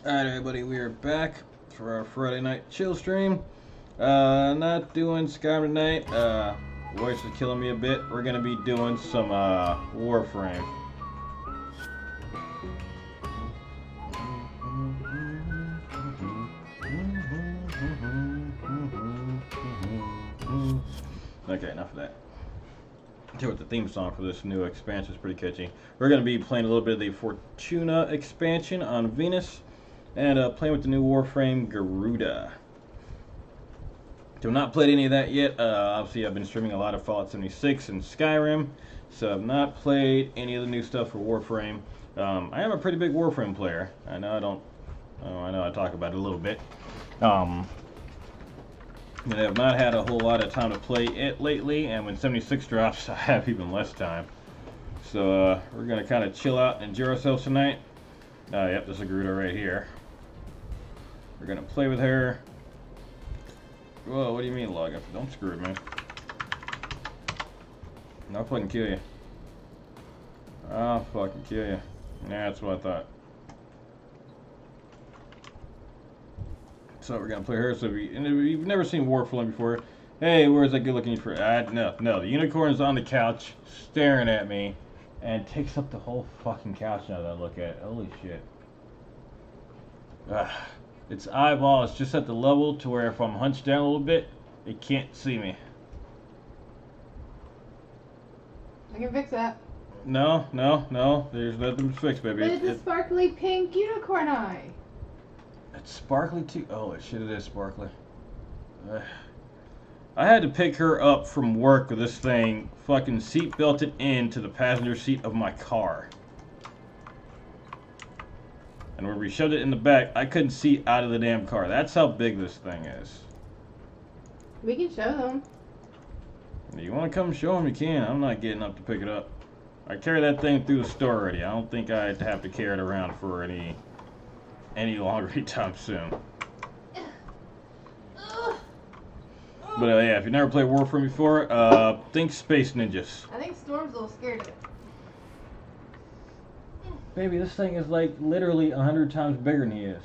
Alright everybody, we are back for our Friday night chill stream. Not doing Skyrim tonight. Voice is killing me a bit. We're gonna be doing some Warframe. Okay, enough of that. Tell you what, the theme song for this new expansion is pretty catchy. We're going to be playing a little bit of the Fortuna expansion on Venus, and playing with the new Warframe Garuda. So I've not played any of that yet. Obviously, I've been streaming a lot of Fallout 76 and Skyrim, so I've not played any of the new stuff for Warframe. I am a pretty big Warframe player. I know I talk about it a little bit. And I have not had a whole lot of time to play it lately, and when 76 drops, I have even less time. So we're going to kind of chill out and enjoy ourselves tonight. Yep, there's a Garuda right here. We're going to play with her. Whoa, what do you mean log up? Don't screw it, man. I'll fucking kill you. I'll fucking kill you. Yeah, that's what I thought. So we're gonna play her. So if you've never seen Warframe before, hey, where's that good-looking for? No, the unicorn's on the couch, staring at me, and takes up the whole fucking couch now that I look at it. Holy shit! Its eyeball is just at the level to where if I'm hunched down a little bit, it can't see me. I can fix that. No. There's nothing to fix, baby. But it's a sparkly pink unicorn eye. It's sparkly too. Oh shit! It is sparkly. I had to pick her up from work with this thing fucking seat belted into the passenger seat of my car. And when we shoved it in the back, I couldn't see out of the damn car. That's how big this thing is. We can show them. If you want to come show them, you can. I'm not getting up to pick it up. I carry that thing through the store already. I don't think I'd have to carry it around for any longer anytime soon. But yeah, if you've never played Warframe before, think Space Ninjas. I think Storm's a little scared of it. Baby, this thing is like literally 100 times bigger than he is.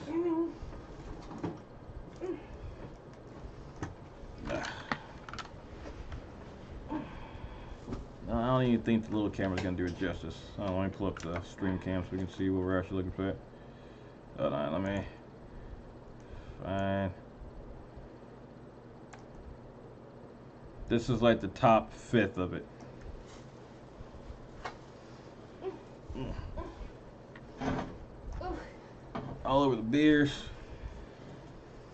I don't even think the little camera's gonna do it justice. Let me pull up the stream cam so we can see what we're actually looking for. Hold on, let me find. This is like the top fifth of it. All over the beers.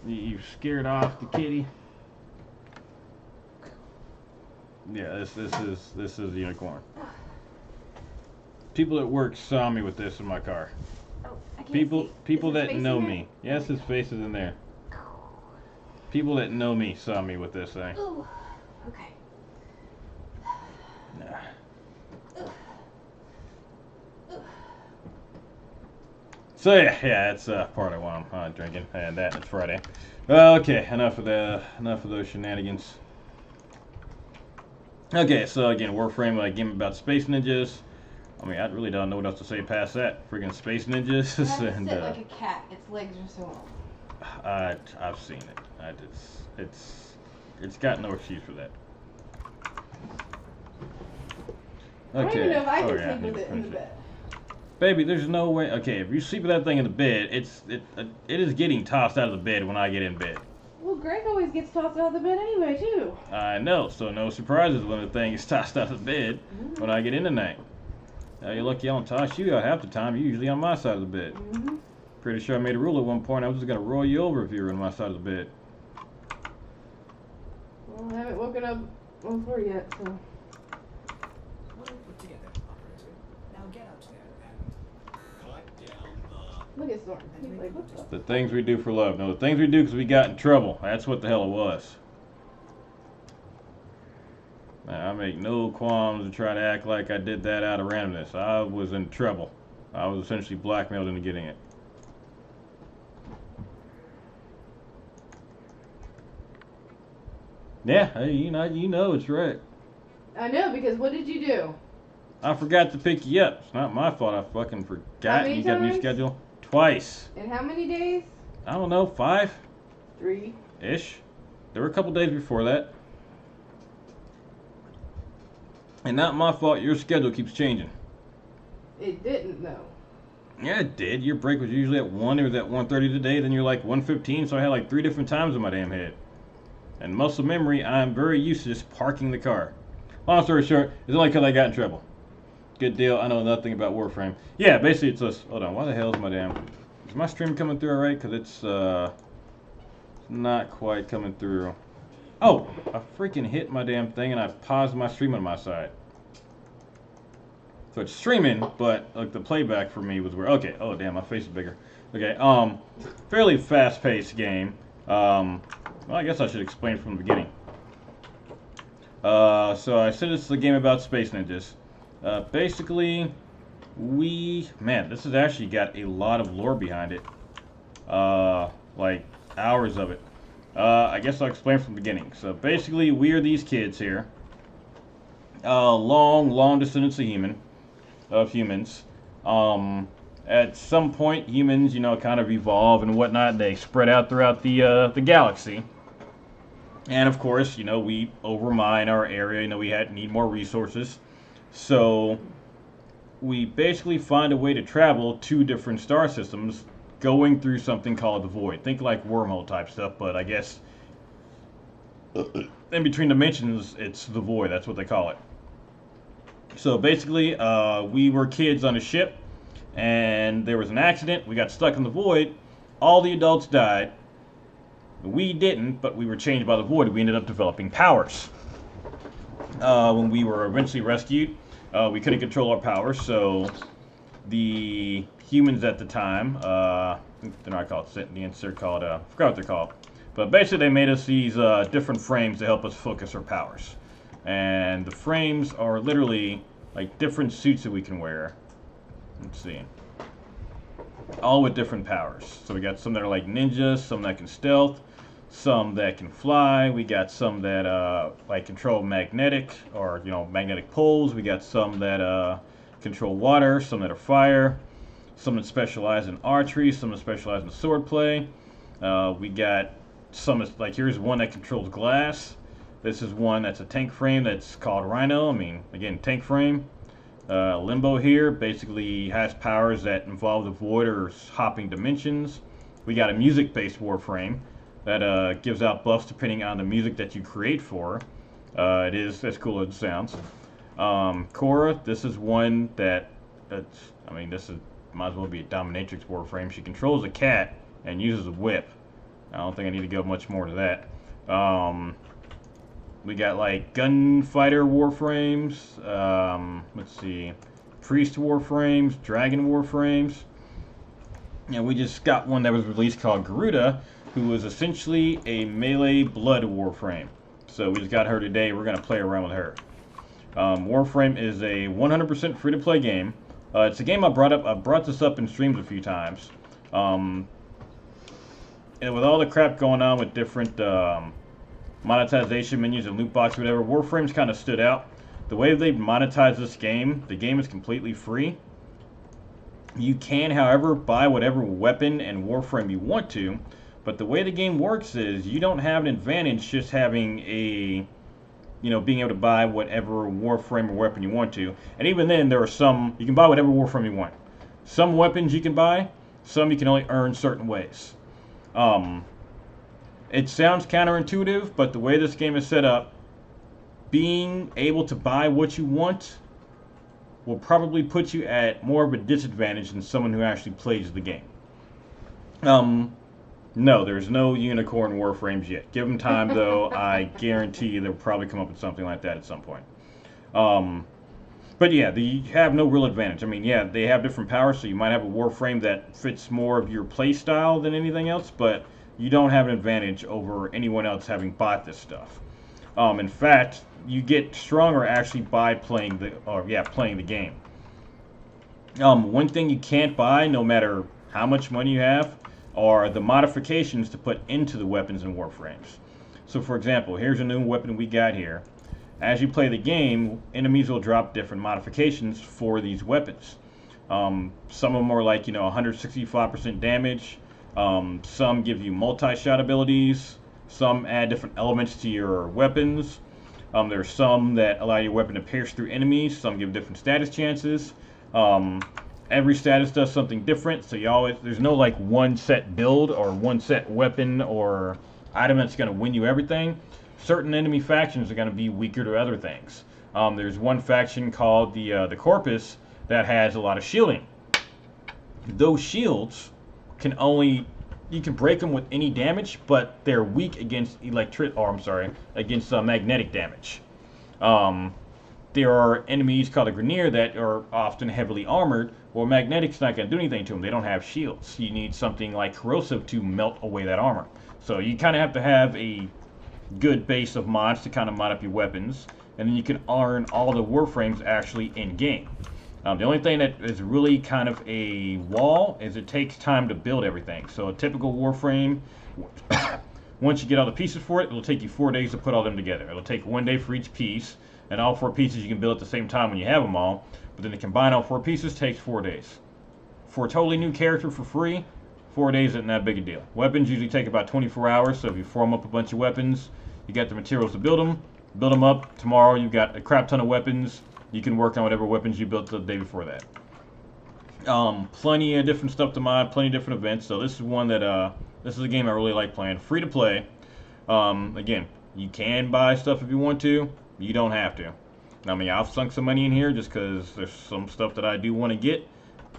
You've scared off the kitty. Yeah, this is the unicorn. People at work saw me with this in my car. People that know me. Yes, his face is in there. People that know me saw me with this thing. Ooh, okay. Nah. So yeah, that's part of why I'm drinking, and that it's Friday. Okay, enough of those shenanigans. Okay, so again, Warframe, a game about space ninjas. I mean, I really don't know what else to say past that. Freaking space ninjas. It has to and sit like a cat. Its legs are so long. I've seen it. It's got no excuse for that. Okay. I don't even know if I can sleep with it in the bed. Baby, there's no way. Okay, if you sleep with that thing in the bed, it is getting tossed out of the bed when I get in bed. Well, Greg always gets tossed out of the bed anyway, too. I know, so no surprises when the thing is tossed out of the bed when I get in tonight. You're lucky I don't toss you out half the time. You're usually on my side of the bed. Pretty sure I made a rule at one point. I was just going to roll you over if you were on my side of the bed. Well, I haven't woken up on floor yet, so. Look at Storm. He's like, what The things we do for love. No, the things we do because we got in trouble. That's what the hell it was. Now, I make no qualms to try to act like I did that out of randomness. I was in trouble. I was essentially blackmailed into getting it. Yeah, hey, you know it's right. I know, because what did you do? I forgot to pick you up. It's not my fault. I fucking forgot. You got a new schedule. Twice. In how many days? I don't know, 5? 3-ish. There were a couple days before that. And not my fault, your schedule keeps changing. It didn't though. Yeah, it did. Your break was usually at 1, it was at 1:30 today, then you're like 1:15, so I had like 3 different times in my damn head. And muscle memory, I'm very used to just parking the car. Long story short, it's only because I got in trouble. Good deal, I know nothing about Warframe. Yeah, basically it's this. Hold on, why the hell is my damn... Is my stream coming through alright? Because it's not quite coming through. Oh, I freaking hit my damn thing and I paused my stream on my side. So it's streaming, but like the playback for me was where... Okay, oh damn, my face is bigger. Okay, fairly fast-paced game. Well, I guess I should explain from the beginning. So I said it's a game about space ninjas. Basically, man, this has actually got a lot of lore behind it. Like, hours of it. I guess I'll explain from the beginning. So basically, we are these kids here. Long descendants of humans. At some point, humans, you know, kind of evolve and whatnot. They spread out throughout the galaxy. And of course, you know, we overmine our area. You know, we need more resources. So we basically find a way to travel to different star systems, going through something called the void. Think like wormhole type stuff, but I guess in between dimensions, it's the void. That's what they call it. So basically, we were kids on a ship, and there was an accident. We got stuck in the void. All the adults died. We didn't, but we were changed by the void. We ended up developing powers. When we were eventually rescued, we couldn't control our powers, so the humans at the time, they're not called sentients, they're called, I forgot what they're called. But basically they made us these different frames to help us focus our powers. And the frames are literally like different suits that we can wear. Let's see. All with different powers. So we got some that are like ninjas, some that can stealth, some that can fly. We got some that like control magnetic or, you know, magnetic poles. We got some that control water, some that are fire, some that specialize in archery, some that specialize in swordplay. We got some like, here's one that controls glass. This is one that's a tank frame that's called Rhino. I mean, again, tank frame. Limbo here basically has powers that involve the void or hopping dimensions. We got a music-based Warframe that gives out buffs depending on the music that you create for. It is as cool as it sounds. Cora, this is one I mean, this is might as well be a dominatrix Warframe. She controls a cat and uses a whip. I don't think I need to go much more to that. We got like gunfighter Warframes, let's see, priest Warframes, dragon Warframes. And we just got one that was released called Garuda, who was essentially a melee blood Warframe. So we just got her today. We're going to play around with her. Warframe is a 100% free-to-play game. It's a game I brought this up in streams a few times. And with all the crap going on with different monetization menus and loot boxes, whatever, Warframe's kind of stood out. The way they monetize this game, the game is completely free. You can, however, buy whatever weapon and Warframe you want to, but the way the game works is you don't have an advantage just having a, you know, being able to buy whatever Warframe or weapon you want to. And even then, there are some, you can buy whatever Warframe you want. Some weapons you can buy, some you can only earn certain ways. It sounds counterintuitive, but the way this game is set up, being able to buy what you want will probably put you at more of a disadvantage than someone who actually plays the game. No, there's no unicorn Warframes yet. Give them time, though. I guarantee you they'll probably come up with something like that at some point. But yeah, they have no real advantage. I mean, yeah, they have different powers, so you might have a Warframe that fits more of your play style than anything else, but you don't have an advantage over anyone else having bought this stuff. In fact, you get stronger actually by playing the game. One thing you can't buy, no matter how much money you have, are the modifications to put into the weapons and Warframes. So for example, here's a new weapon we got here. As you play the game, enemies will drop different modifications for these weapons. Some of them are like, 165% damage. Some give you multi-shot abilities. Some add different elements to your weapons. There's some that allow your weapon to pierce through enemies. Some give different status chances. Every status does something different, so there's no like one set build or one set weapon or item that's going to win you everything. Certain enemy factions are going to be weaker to other things. There's one faction called the Corpus that has a lot of shielding. Those shields you can break them with any damage, but they're weak against against magnetic damage. There are enemies called a Grenier that are often heavily armored. Well, magnetic's not going to do anything to them. They don't have shields. You need something like corrosive to melt away that armor. So you kind of have to have a good base of mods to kind of mod up your weapons, and then you can earn all the Warframes actually in game. The only thing that is really kind of a wall is it takes time to build everything. So a typical Warframe, once you get all the pieces for it, it'll take you 4 days to put all them together. It'll take 1 day for each piece, and all 4 pieces you can build at the same time when you have them all. But then to combine all 4 pieces takes 4 days. For a totally new character for free, 4 days isn't that big a deal. Weapons usually take about 24 hours, so if you form up a bunch of weapons, you got the materials to build them up. Tomorrow you've got a crap ton of weapons. You can work on whatever weapons you built the day before that. Plenty of different stuff to mod, plenty of different events. So this is one that, this is a game I really like playing. Free to play. Again, you can buy stuff if you want to. You don't have to. I mean, I've sunk some money in here just because there's some stuff that I do want to get.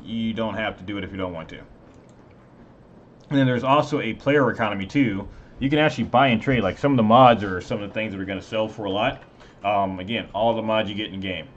You don't have to do it if you don't want to. And then there's also a player economy too. You can actually buy and trade. Like some of the mods are some of the things that are going to sell for a lot. Again, all the mods you get in game.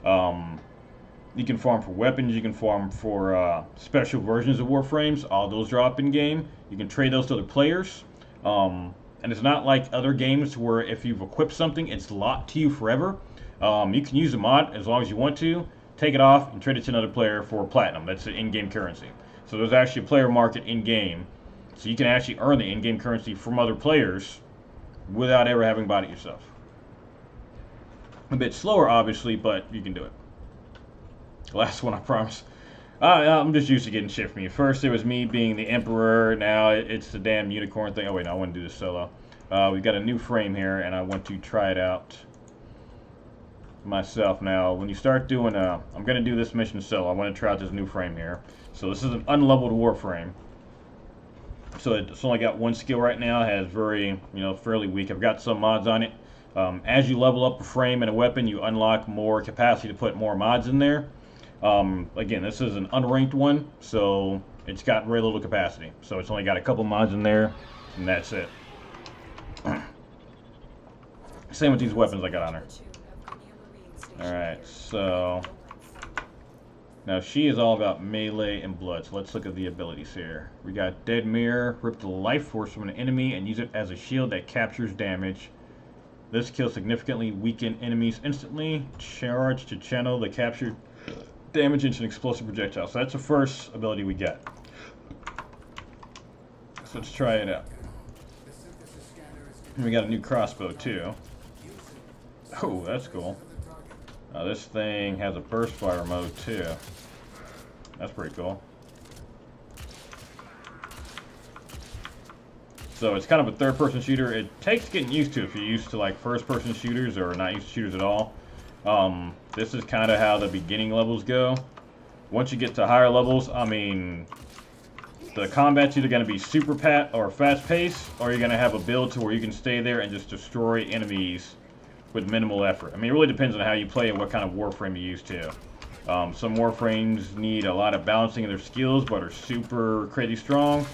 You can farm for weapons, you can farm for special versions of Warframes. All those drop in game. You can trade those to other players. And it's not like other games where if you've equipped something, it's locked to you forever. You can use a mod as long as you want to, take it off, and trade it to another player for platinum. That's the in-game currency. So there's actually a player market in-game. So you can actually earn the in-game currency from other players without ever having bought it yourself. A bit slower, obviously, but you can do it. Last one, I promise. I'm just used to getting shit from you. First, it was me being the Emperor. Now it's the damn unicorn thing. Oh, wait, no, I want to do this solo. We've got a new frame here, and I want to try it out myself. Now, when you start doing, I'm going to do this mission solo. I want to try out this new frame here. So this is an unleveled Warframe. So it's only got 1 skill right now. It has fairly weak. I've got some mods on it. As you level up a frame and a weapon, you unlock more capacity to put more mods in there. Again, this is an unranked one, so it's got very little capacity. So it's only got a couple mods in there, and that's it. Same with these weapons I got on her. Alright, so now she is all about melee and blood, so let's look at the abilities here. We got Dead Mirror, rip the life force from an enemy and use it as a shield that captures damage. This kills significantly weakened enemies instantly. Charge to channel the captured damage into an explosive projectile. So that's the first ability we get. So let's try it out. And we got a new crossbow too. Oh, that's cool. This thing has a burst fire mode too. That's pretty cool. So it's kind of a third-person shooter. It takes getting used to if you're used to like first-person shooters or not used to shooters at all. This is kind of how the beginning levels go. Once you get to higher levels, I mean, the combat's either going to be super fast-paced, or you're going to have a build to where you can stay there and just destroy enemies with minimal effort. I mean, it really depends on how you play and what kind of Warframe you use too. Some Warframes need a lot of balancing of their skills, but are super crazy strong.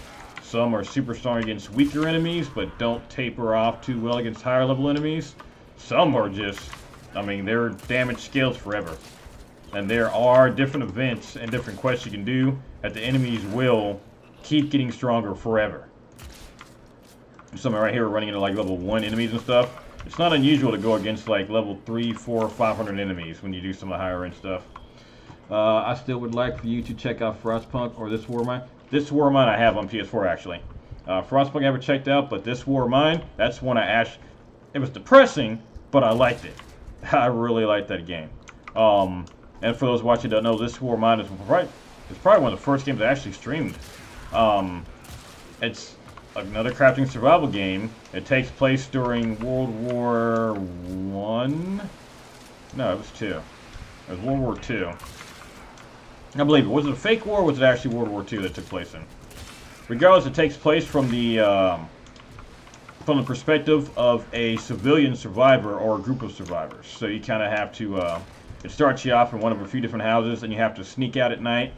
Some are super strong against weaker enemies, but don't taper off too well against higher level enemies. Some are just, I mean, they're damage scales forever. And there are different events and different quests you can do that the enemies will keep getting stronger forever. Some right here are running into like level 1 enemies and stuff. It's not unusual to go against like level 3, 4, 500 enemies when you do some of the higher end stuff. I still would like for you to check out Frostpunk or This War Mine. This War Mine I have on PS4 actually. Frostpunk I haven't checked out, but This War Mine, that's one it was depressing, but I liked it. I really liked that game. And for those watching that don't know, this War Mine is probably one of the first games I actually streamed. It's another crafting survival game. It takes place during World War One. No, it was 2. It was World War II. I believe it. Was it a fake war, or was it actually World War II that took place in? Regardless, it takes place from the perspective of a civilian survivor or a group of survivors. So you kind of have to. It starts you off in one of a few different houses, and you have to sneak out at night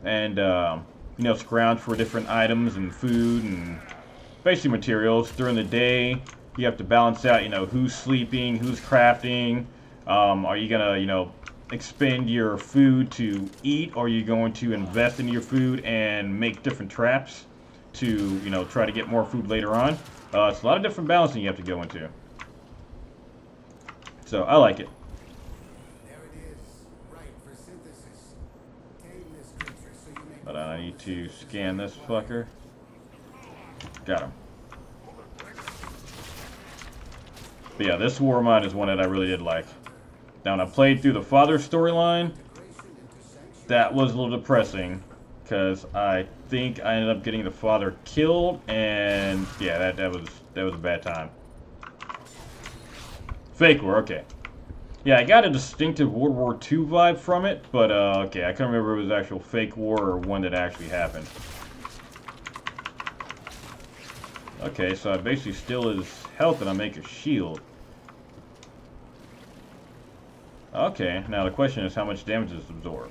and you know, scrounge for different items and food and basically materials. During the day, you have to balance out, you know, who's sleeping, who's crafting. Are you gonna, you know, expend your food to eat, or are you going to invest in your food and make different traps to, you know, try to get more food later on? It's a lot of different balancing you have to go into. So I like it. But I need to scan this fucker. Got him. But yeah, this War Mine is one that I really did like. Now, when I played through the father storyline, that was a little depressing, because I think I ended up getting the father killed, and yeah, that was a bad time. Fake war, okay. Yeah, I got a distinctive World War II vibe from it, but okay, I can't remember if it was actual fake war or one that actually happened. Okay, so I basically steal his health and I make a shield. Okay, now the question is how much damage does it absorb?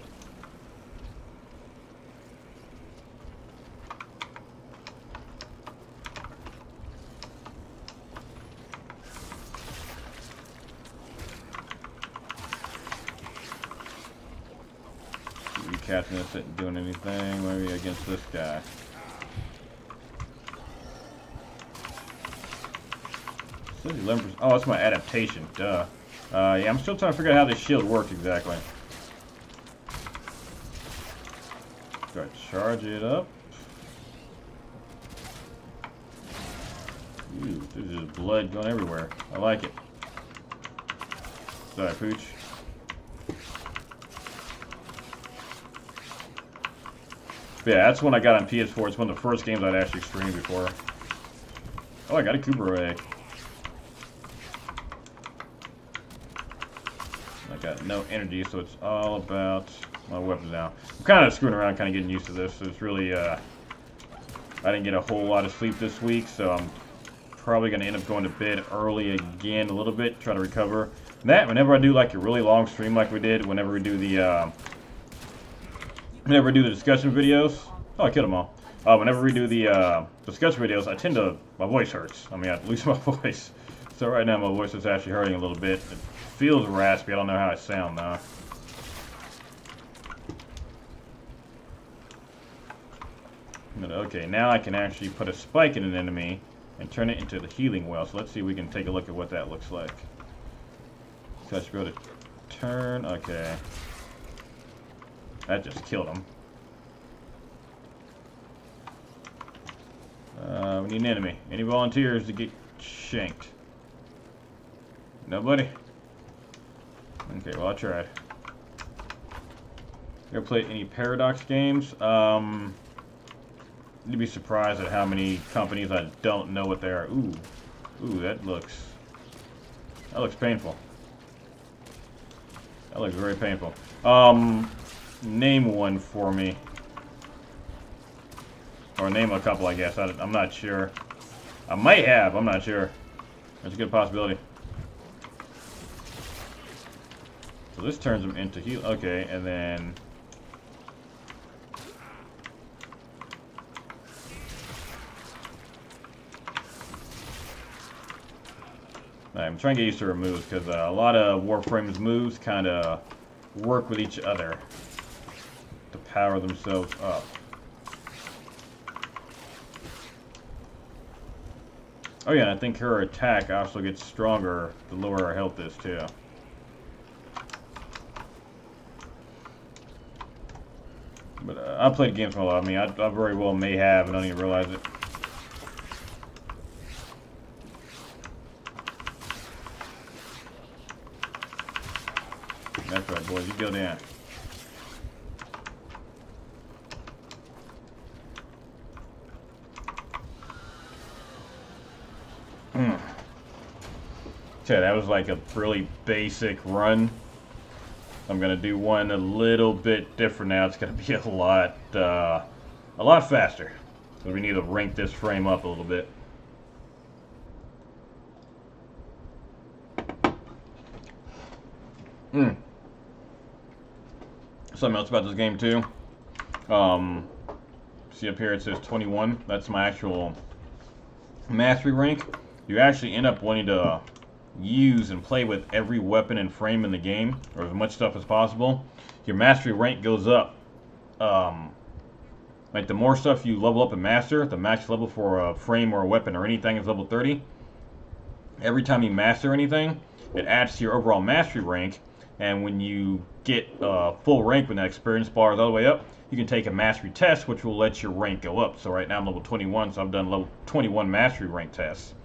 Recasting this isn't doing anything, maybe against this guy. Oh, that's my adaptation, duh. Yeah, I'm still trying to figure out how this shield works exactly. Do I charge it up? Ooh, there's just blood going everywhere. I like it. Sorry, Pooch. But yeah, that's one I got on PS4. It's one of the first games I'd actually streamed before. Oh, I got a Cooper egg. I got no energy, so it's all about my weapons now. I'm kind of screwing around, kind of getting used to this. It's really, I didn't get a whole lot of sleep this week, so I'm probably going to end up going to bed early again a little bit, try to recover. And that, whenever I do like a really long stream like we did, whenever we do the discussion videos, oh, I killed them all. Whenever we do the discussion videos, I tend to, my voice hurts. I mean, I lose my voice. So right now my voice is actually hurting a little bit. It feels raspy. I don't know how I sound though. But okay, now I can actually put a spike in an enemy and turn it into the healing well. So let's see if we can take a look at what that looks like. So I should be able to turn, okay. That just killed him. We need an enemy. Any volunteers to get shanked? Nobody? Okay, well I tried. You ever play any Paradox games? You'd be surprised at how many companies I don't know what they are. Ooh. Ooh, that looks painful. That looks very painful. Name one for me. Or name a couple, I guess. I'm not sure. I might have, I'm not sure. That's a good possibility. So this turns them into heal. Okay, and then I'm trying to get used to her moves because a lot of Warframes moves kind of work with each other to power themselves up. Oh yeah, and I think her attack also gets stronger the lower her health is too. But I played games for a lot. I mean, I very well may have and don't even realize it. That's right, boys. You go down. Okay, that was like a really basic run. I'm gonna do one a little bit different now. It's gonna be a lot faster. So we need to rank this frame up a little bit. Something else about this game too. See up here it says 21. That's my actual mastery rank. You actually end up wanting to use and play with every weapon and frame in the game, or as much stuff as possible. Your mastery rank goes up. Like the more stuff you level up and master, the max level for a frame or a weapon or anything is level 30. Every time you master anything, it adds to your overall mastery rank, and when you get full rank when that experience bar is all the way up, you can take a mastery test which will let your rank go up. So right now I'm level 21, so I've done level 21 mastery rank tests.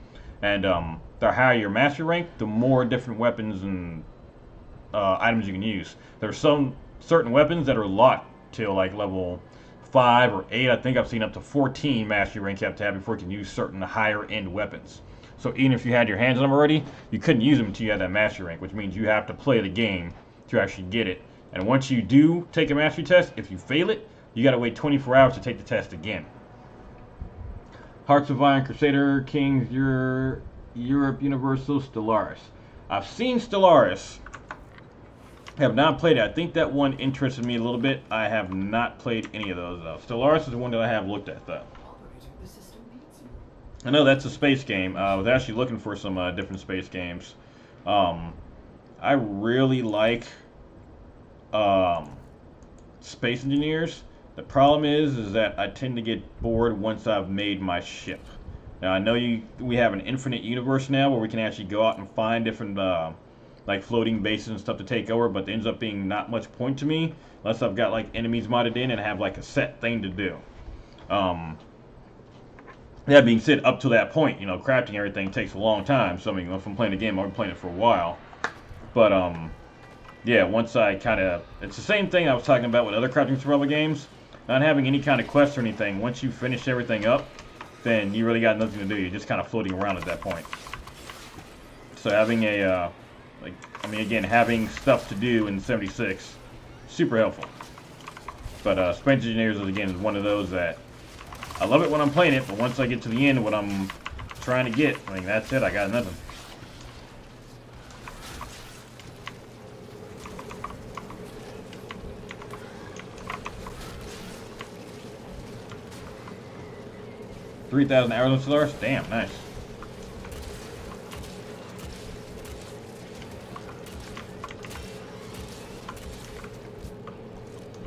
And the higher your mastery rank, the more different weapons and items you can use. There's some certain weapons that are locked till like level 5 or 8. I think I've seen up to 14 mastery rank you have to have before you can use certain higher end weapons. So even if you had your hands on them already, you couldn't use them until you had that mastery rank, which means you have to play the game to actually get it. And once you do take a mastery test, if you fail it, you gotta wait 24 hours to take the test again. Hearts of Iron, Crusader, Kings, Europe, Universal, Stellaris. I've seen Stellaris. Have not played it. I think that one interested me a little bit. I have not played any of those though. Stellaris is the one that I have looked at though. I know that's a space game. I was actually looking for some different space games. I really like Space Engineers. The problem is that I tend to get bored once I've made my ship. Now I know we have an infinite universe now where we can actually go out and find different like floating bases and stuff to take over, but it ends up being not much point to me unless I've got like enemies modded in and have like a set thing to do. That being said, up to that point, you know, crafting everything takes a long time. So I mean, if I'm playing a game, I'll be playing it for a while. But yeah, once I kind of, it's the same thing I was talking about with other crafting survival games. Not having any kind of quest or anything. Once you finish everything up, then you really got nothing to do. You're just kind of floating around at that point. So having a, again, having stuff to do in 76, super helpful. But Space Engineers, again, is one of those that I love it when I'm playing it, but once I get to the end, what I'm trying to get, I mean, that's it. I got nothing. $3,000 hours on Stellaris? Damn, nice.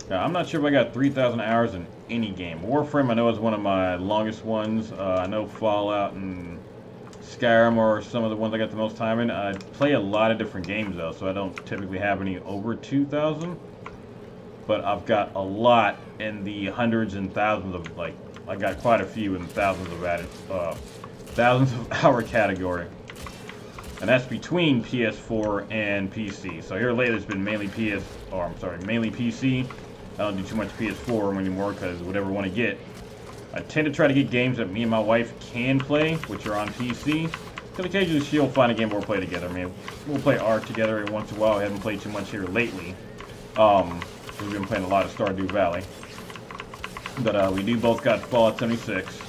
I'm not sure if I got 3,000 hours in any game. Warframe I know is one of my longest ones. I know Fallout and Skyrim are some of the ones I got the most time in. I play a lot of different games though, so I don't typically have any over 2,000. But I've got a lot in the hundreds and thousands of, like, I got quite a few in the thousands of hour category. And that's between PS4 and PC. So here lately it's been mainly mainly PC. I don't do too much PS4 anymore because whatever I want to get. I tend to try to get games that me and my wife can play, which are on PC. Because occasionally she'll find a game we'll play together. I mean, we'll play Ark together every once in a while. I haven't played too much here lately. We've been playing a lot of Stardew Valley. But we do both got Fallout 76.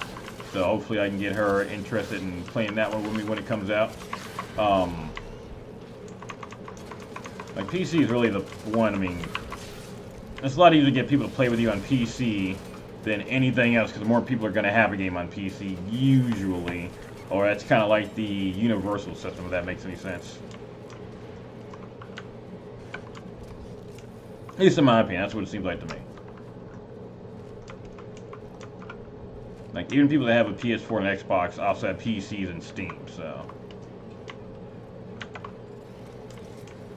So hopefully I can get her interested in playing that one with me when it comes out. Like PC is really the one, I mean, it's a lot easier to get people to play with you on PC than anything else because more people are going to have a game on PC usually. Or that's kind of like the universal system, if that makes any sense. At least in my opinion, that's what it seems like to me. Like, even people that have a PS4 and Xbox also have PCs and Steam, so.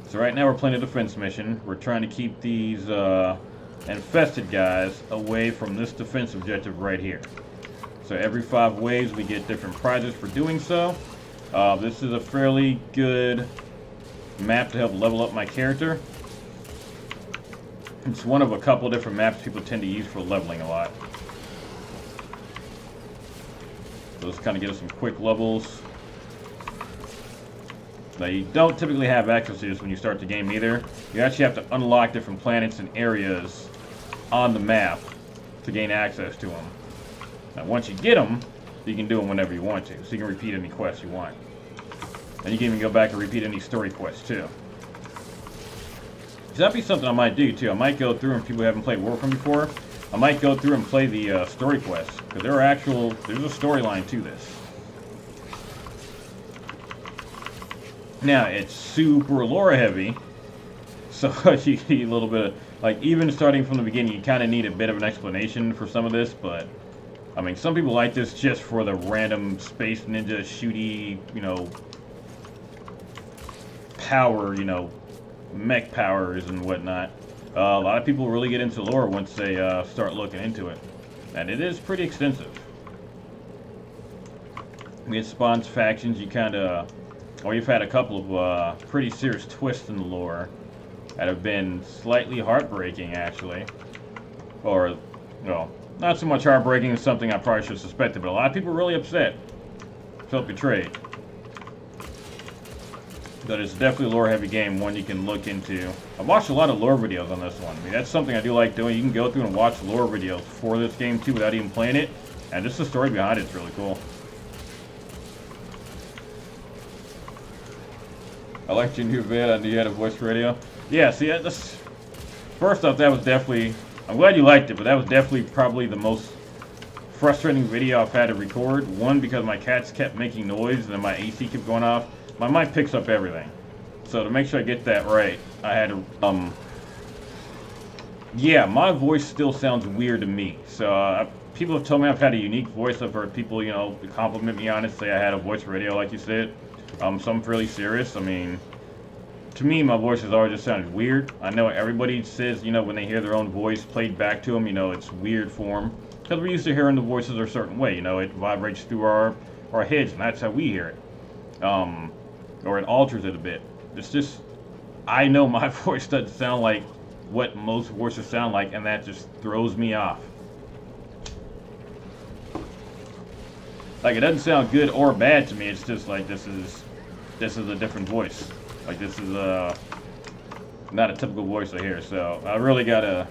So right now we're playing a defense mission. We're trying to keep these infested guys away from this defense objective right here. So every 5 waves we get different prizes for doing so. This is a fairly good map to help level up my character. It's one of a couple different maps people tend to use for leveling a lot. So let's kind of get us some quick levels. Now, you don't typically have access to this when you start the game either. You actually have to unlock different planets and areas on the map to gain access to them. Now, once you get them, you can do them whenever you want to. So you can repeat any quests you want. And you can even go back and repeat any story quests too. So that'd be something I might do too. I might go through, and people who haven't played Warframe before, I might go through and play the story quests. Because there's a storyline to this. Now, it's super lore heavy, so you need a little bit of, like, even starting from the beginning, you kind of need a bit of an explanation for some of this, but, I mean, some people like this just for the random space ninja shooty, you know, power, you know, mech powers and whatnot. A lot of people really get into lore once they start looking into it, and it is pretty extensive. It spawns factions, you kind of... Or you've had a couple of pretty serious twists in the lore that have been slightly heartbreaking, actually. Or, well, not so much heartbreaking as something I probably should have suspected, but a lot of people are really upset. Felt betrayed. But it's definitely a lore-heavy game, one you can look into. I've watched a lot of lore videos on this one. I mean, that's something I do like doing. You can go through and watch lore videos for this game, too, without even playing it. And just the story behind it's really cool. I liked your new vid. I knew you had a voice radio. Yeah, see, that's... First off, that was definitely... I'm glad you liked it, but that was definitely probably the most frustrating video I've had to record. One, because my cats kept making noise, and then my AC kept going off. My mic picks up everything. So to make sure I get that right, I had to... Yeah, my voice still sounds weird to me. So, people have told me I've had a unique voice. I've heard people, you know, compliment me on it, say I had a voice radio, like you said. So I'm fairly serious. I mean, to me, my voice has always just sounded weird. I know everybody says, you know, when they hear their own voice played back to them, you know, it's weird for them. Because we're used to hearing the voices a certain way, you know, it vibrates through our heads, and that's how we hear it. Or it alters it a bit. It's just, I know my voice doesn't sound like what most voices sound like, and that just throws me off. Like, it doesn't sound good or bad to me, it's just like, this is a different voice. Like, this is not a typical voice I hear, so I really gotta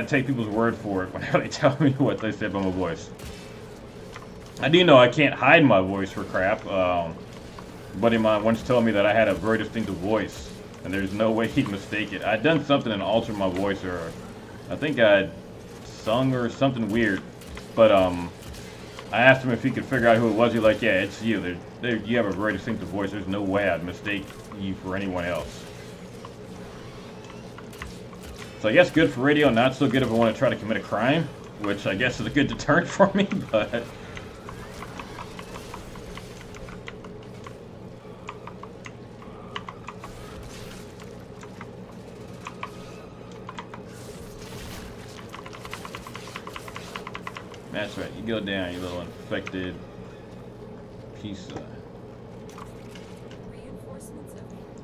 take people's word for it whenever they tell me what they say about my voice. I do know I can't hide my voice for crap. A buddy of mine once told me that I had a very distinctive voice, and there's no way he'd mistake it. I'd done something and altered my voice, or I think I'd sung or something weird. But I asked him if he could figure out who it was. He's like, yeah, it's you. You have a very distinctive voice. There's no way I'd mistake you for anyone else. So I guess good for radio, not so good if I want to try to commit a crime, which I guess is a good deterrent for me, but... That's right, you go down, you little infected piece of...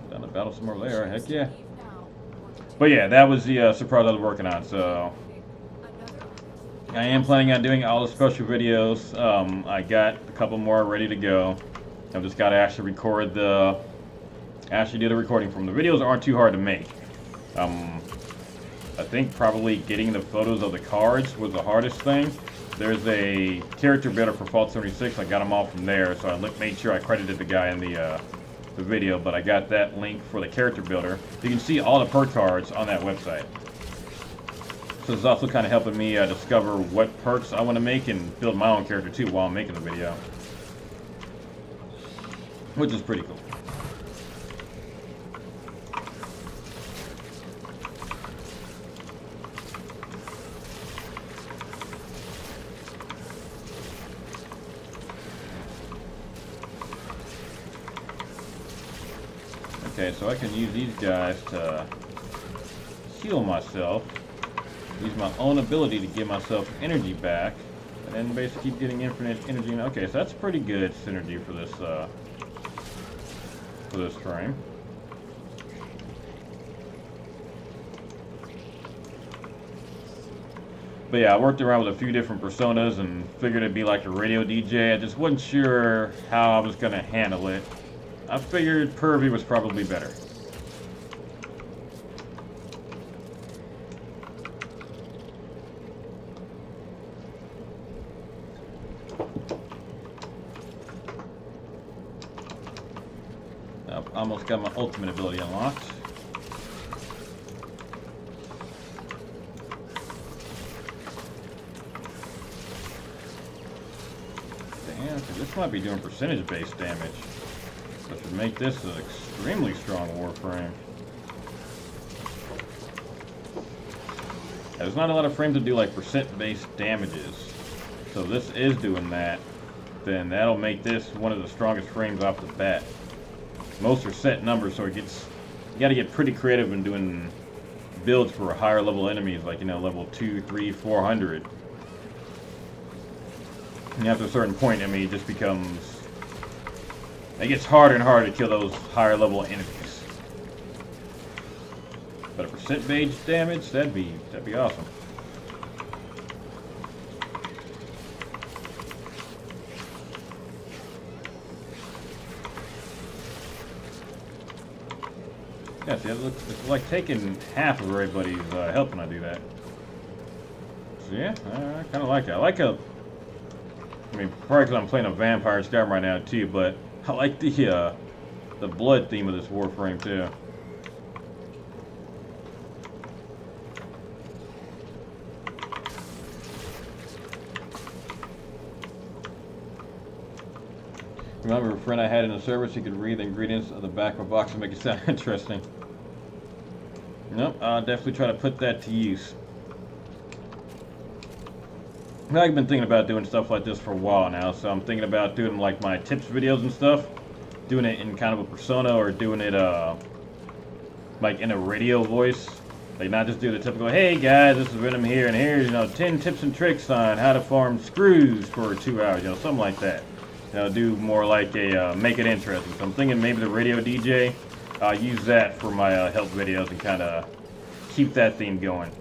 Down the battle somewhere there, heck yeah. But yeah, that was the surprise I was working on, so... I am planning on doing all the special videos. I got a couple more ready to go. I've just got to actually record actually do the recording from them. The videos aren't too hard to make. I think probably getting the photos of the cards was the hardest thing. There's a character builder for Fallout 76. I got them all from there, so I made sure I credited the guy in the video, but I got that link for the character builder. You can see all the perk cards on that website. So it's also kind of helping me discover what perks I want to make and build my own character too while I'm making the video, which is pretty cool. Okay, so I can use these guys to heal myself. Use my own ability to give myself energy back, and then basically keep getting infinite energy. Okay, so that's pretty good synergy for this frame. But yeah, I worked around with a few different personas and figured it'd be like a radio DJ. I just wasn't sure how I was going to handle it. I figured Pervy was probably better. I've almost got my ultimate ability unlocked. This might be doing percentage-based damage, which would make this an extremely strong Warframe. There's not a lot of frames that do like percent-based damages, so if this is doing that, then that'll make this one of the strongest frames off the bat. Most are set numbers, so it gets, you gotta get pretty creative in doing builds for higher level enemies, like, you know, level 2, 3, 400. And after a certain point, I mean, it just becomes, it gets harder and harder to kill those higher level enemies. But a percent-based damage, that'd be awesome. Yeah, see, it's like taking half of everybody's health when I do that. So yeah, I kind of like it. I like I mean, probably because I'm playing a vampire Skyrim right now too, but I like the blood theme of this Warframe too. Remember a friend I had in the service, he could read the ingredients on the back of a box and make it sound interesting. Nope, I'll definitely try to put that to use. I've been thinking about doing stuff like this for a while now, so I'm thinking about doing like my tips videos and stuff, doing it in kind of a persona, or doing it like in a radio voice, like not just do the typical, hey guys, this is Venom here, and here's, you know, 10 tips and tricks on how to farm screws for 2 hours, you know, something like that. You know, do more like a make it interesting. So I'm thinking maybe the radio DJ, use that for my help videos and kind of keep that theme going.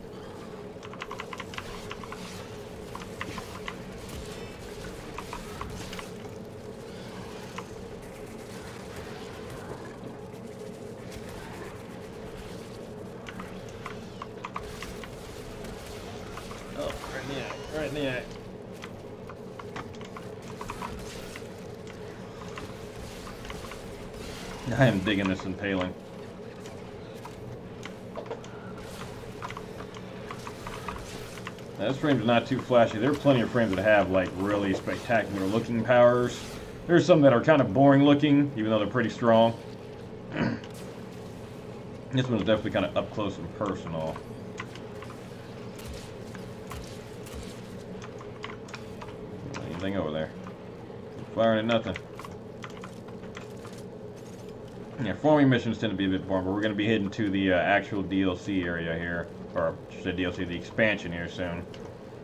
Right in the eye. I am digging this impaling. Now, this frame's not too flashy. There are plenty of frames that have like really spectacular looking powers. There's some that are kind of boring looking, even though they're pretty strong. This one's definitely kind of up close and personal. Anything over there? Firing at nothing. Yeah, farming missions tend to be a bit boring, but we're going to be heading to the actual DLC area here, or I should say DLC, the expansion here soon.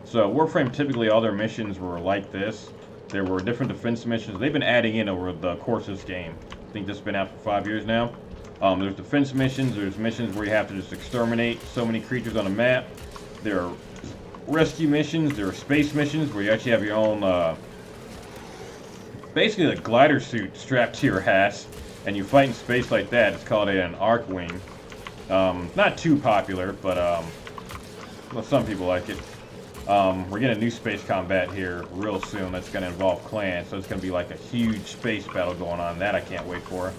So Warframe, typically all their missions were like this. There were different defense missions. They've been adding in over the course of this game. I think this has been out for 5 years now. There's defense missions. There's missions where you have to just exterminate so many creatures on a map. There are rescue missions. There are space missions where you actually have your own, basically a glider suit strapped to your ass, and you fight in space like that. It's called an arc wing. Not too popular, but well, some people like it. We're getting a new space combat here real soon that's going to involve clans, so it's going to be like a huge space battle going on. That I can't wait for.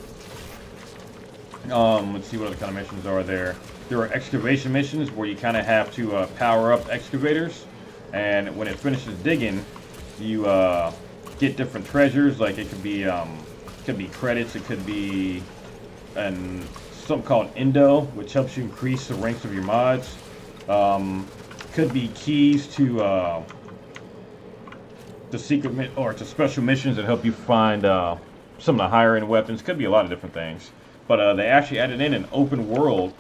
Let's see what other kind of missions are there. There are excavation missions where you kind of have to power up excavators, and when it finishes digging, you get different treasures. Like it could be credits, it could be something called Indo, which helps you increase the ranks of your mods. Could be keys to the secret or to special missions that help you find some of the higher end weapons. Could be a lot of different things. But they actually added in an open world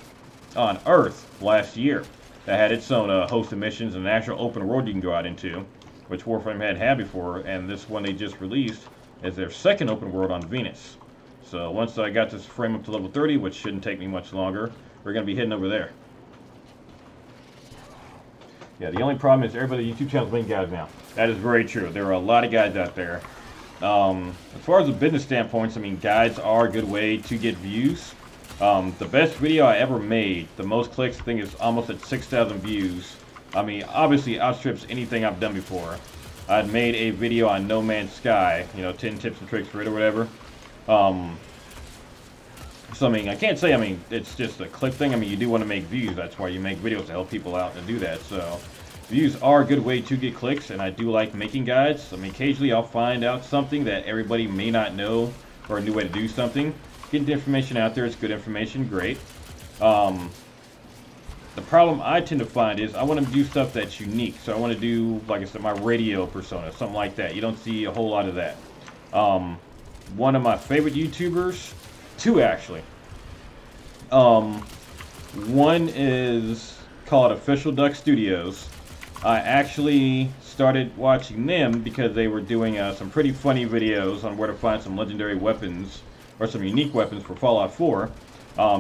on Earth last year that had its own host of missions and an actual open world you can go out into, which Warframe had before, and this one they just released is their second open world on Venus. So once I got this frame up to level 30, which shouldn't take me much longer, we're going to be heading over there. Yeah, the only problem is everybody YouTube channels making guides now. That is very true. There are a lot of guides out there. As far as the business standpoints, I mean, guides are a good way to get views. The best video I ever made, the most clicks, I think is almost at 6,000 views. I mean, obviously outstrips anything I've done before. I'd made a video on No Man's Sky, you know, 10 tips and tricks for it or whatever. So, I mean, I can't say, I mean, it's just a click thing. I mean, you do want to make views. That's why you make videos, to help people out and do that. So, views are a good way to get clicks, and I do like making guides. I mean, occasionally I'll find out something that everybody may not know, or a new way to do something. Getting the information out there is good information, great. The problem I tend to find is I want to do stuff that's unique. So I want to do, like I said, my radio persona, something like that. You don't see a whole lot of that. One of my favorite YouTubers, two actually. One is called Official Duck Studios. I actually started watching them because they were doing some pretty funny videos on where to find some legendary weapons or some unique weapons for Fallout 4.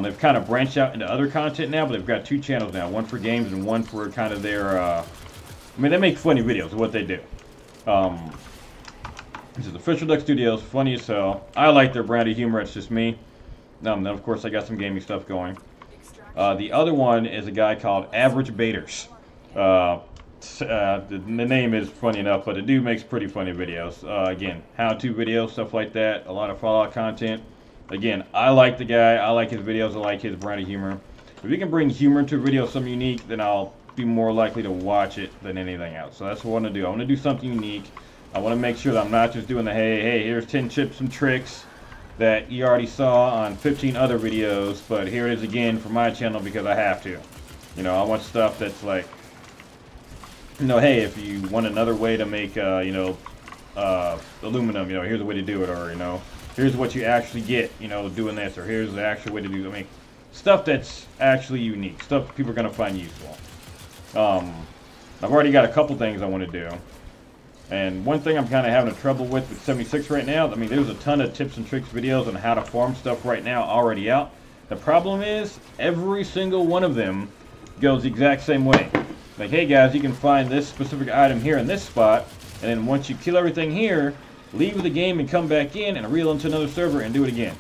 They've kind of branched out into other content now, but they've got two channels now, one for games and one for kind of their, I mean, they make funny videos of what they do. This is Official Duck Studios, funny as hell. I like their brand of humor, it's just me. Then of course I got some gaming stuff going. The other one is a guy called Average Baiters. The name is funny enough, but the dude makes pretty funny videos. Again, how-to videos, stuff like that, a lot of Fallout content. Again, I like the guy, I like his videos, I like his brand of humor. If he can bring humor to a video, something unique, then I'll be more likely to watch it than anything else. So that's what I want to do. I want to do something unique. I want to make sure that I'm not just doing the, hey, here's 10 tips and tricks that you already saw on 15 other videos, but here it is again for my channel because I have to. You know, I want stuff that's like, you know, hey, if you want another way to make, you know, aluminum, you know, here's a way to do it, or, you know, here's what you actually get, you know, doing this, or here's the actual way to do it. I mean, stuff that's actually unique, stuff people are going to find useful. I've already got a couple things I want to do. And one thing I'm kind of having trouble with 76 right now, I mean, there's a ton of tips and tricks videos on how to farm stuff right now already out. The problem is, every single one of them goes the exact same way. Like, hey guys, you can find this specific item here in this spot, and then once you kill everything here, leave the game and come back in and reel into another server and do it again.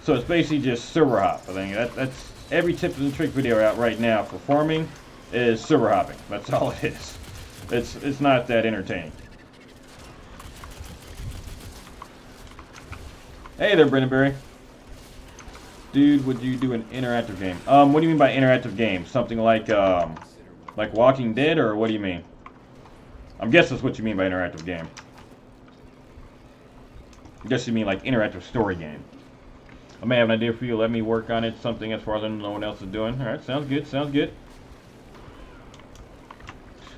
So it's basically just server hop. I think that's every tips and trick video out right now for farming is server hopping. That's all it is. It's not that entertaining. Hey there, Brendanberry. Dude, would you do an interactive game? What do you mean by interactive game? Something like Walking Dead, or what do you mean? I'm guessing that's what you mean by interactive game. I guess you mean like interactive story game. I may have an idea for you. Let me work on it. Something as far as no one else is doing. All right, sounds good. Sounds good.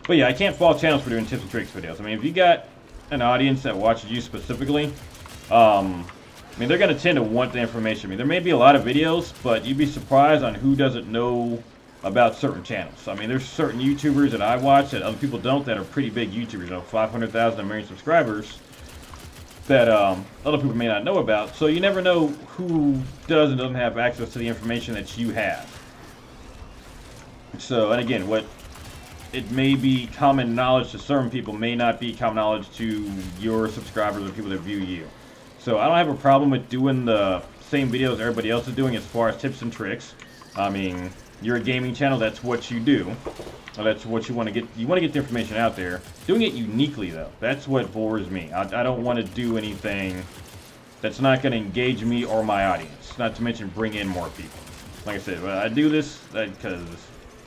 But yeah, I can't fault channels for doing tips and tricks videos. I mean, if you got an audience that watches you specifically, I mean, they're going to tend to want the information. I mean, there may be a lot of videos, but you'd be surprised on who doesn't know about certain channels. I mean, there's certain YouTubers that I watch that other people don't that are pretty big YouTubers, you know, 500,000, a million subscribers, that other people may not know about. So you never know who does and doesn't have access to the information that you have. So, and again, what it may be common knowledge to certain people may not be common knowledge to your subscribers or people that view you. So I don't have a problem with doing the same videos everybody else is doing as far as tips and tricks. I mean, you're a gaming channel, that's what you do. That's what you want to get. You want to get the information out there. Doing it uniquely, though, that's what bores me. I don't want to do anything that's not going to engage me or my audience. Not to mention bring in more people. Like I said, I do this because,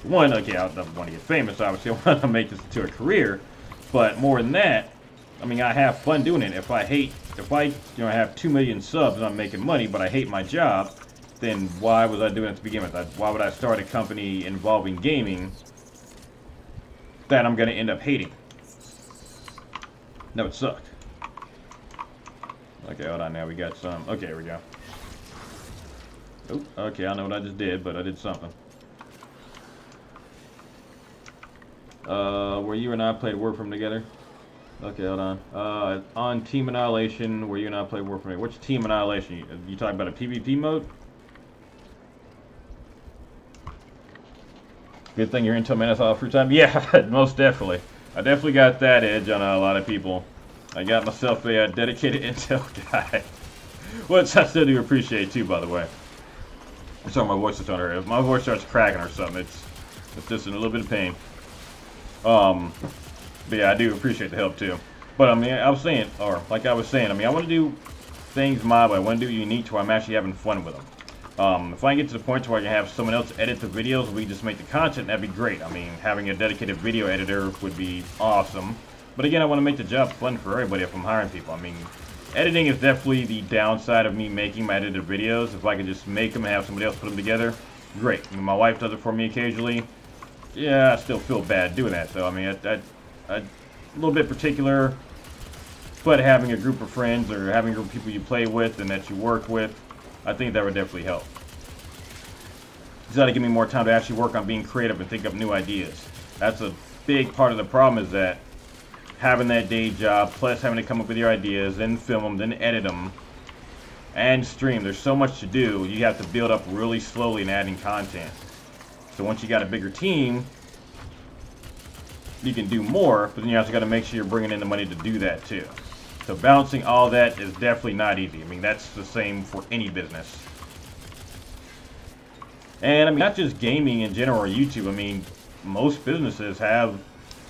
one, okay, I want to get famous, obviously. I want to make this into a career. But more than that, I mean, I have fun doing it. If I have 2 million subs and I'm making money, but I hate my job, then why was I doing it to begin with? Why would I start a company involving gaming that I'm going to end up hating? That would suck. Okay, hold on now. We got some. Okay, here we go. Oh, okay, I know what I just did, but I did something. Where you and I played Warframe together. Okay, hold on. On Team Annihilation, where you and I play Warframe. Which Team Annihilation? You talking about a PvP mode? Good thing you're into, man. That's all free time. Yeah, most definitely. I definitely got that edge on a lot of people. I got myself a dedicated Intel guy. Which I still do appreciate too, by the way. Sorry, my voice is on her. If my voice starts cracking or something, it's just in a little bit of pain. But yeah, I do appreciate the help too. But I mean, I was saying, or like I was saying, I mean, I want to do things my way. I want to do it unique to where I'm actually having fun with them. If I can get to the point where I can have someone else edit the videos, we just make the content, that'd be great. I mean, having a dedicated video editor would be awesome. But again, I want to make the job fun for everybody if I'm hiring people. I mean, editing is definitely the downside of me making my edited videos. If I could just make them and have somebody else put them together, great. I mean, my wife does it for me occasionally. Yeah, I still feel bad doing that, though. I mean, a little bit particular, but having a group of friends or having a group of people you play with and that you work with, I think that would definitely help. It's got to give me more time to actually work on being creative and think up new ideas. That's a big part of the problem, is that having that day job, plus having to come up with your ideas, then film them, then edit them, and stream. There's so much to do. You have to build up really slowly in adding content. So once you got a bigger team, you can do more, but then you also got to make sure you're bringing in the money to do that too. So balancing all that is definitely not easy. I mean, that's the same for any business. And I mean, not just gaming in general or YouTube. I mean, most businesses have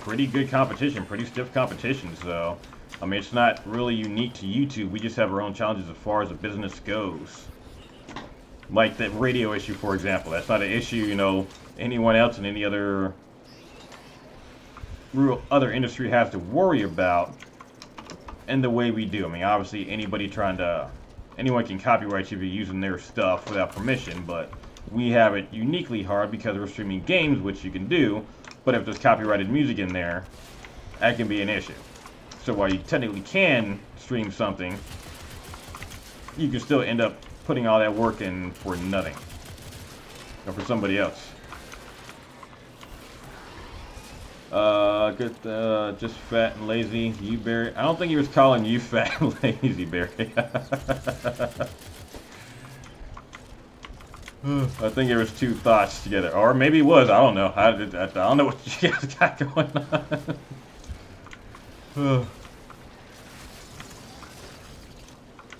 pretty good competition, pretty stiff competition. So, I mean, it's not really unique to YouTube. We just have our own challenges as far as the business goes. Like that radio issue, for example. That's not an issue, you know, anyone else in any other industry has to worry about in the way we do. I mean, obviously, anyone can copyright you if you're using their stuff without permission, but we have it uniquely hard because we're streaming games, which you can do, but if there's copyrighted music in there, that can be an issue. So while you technically can stream something, you can still end up putting all that work in for nothing, or for somebody else. Just fat and lazy, you Barry. I don't think he was calling you fat and lazy, Barry. I think it was two thoughts together, or maybe it was. I don't know. I don't know what you guys got going on.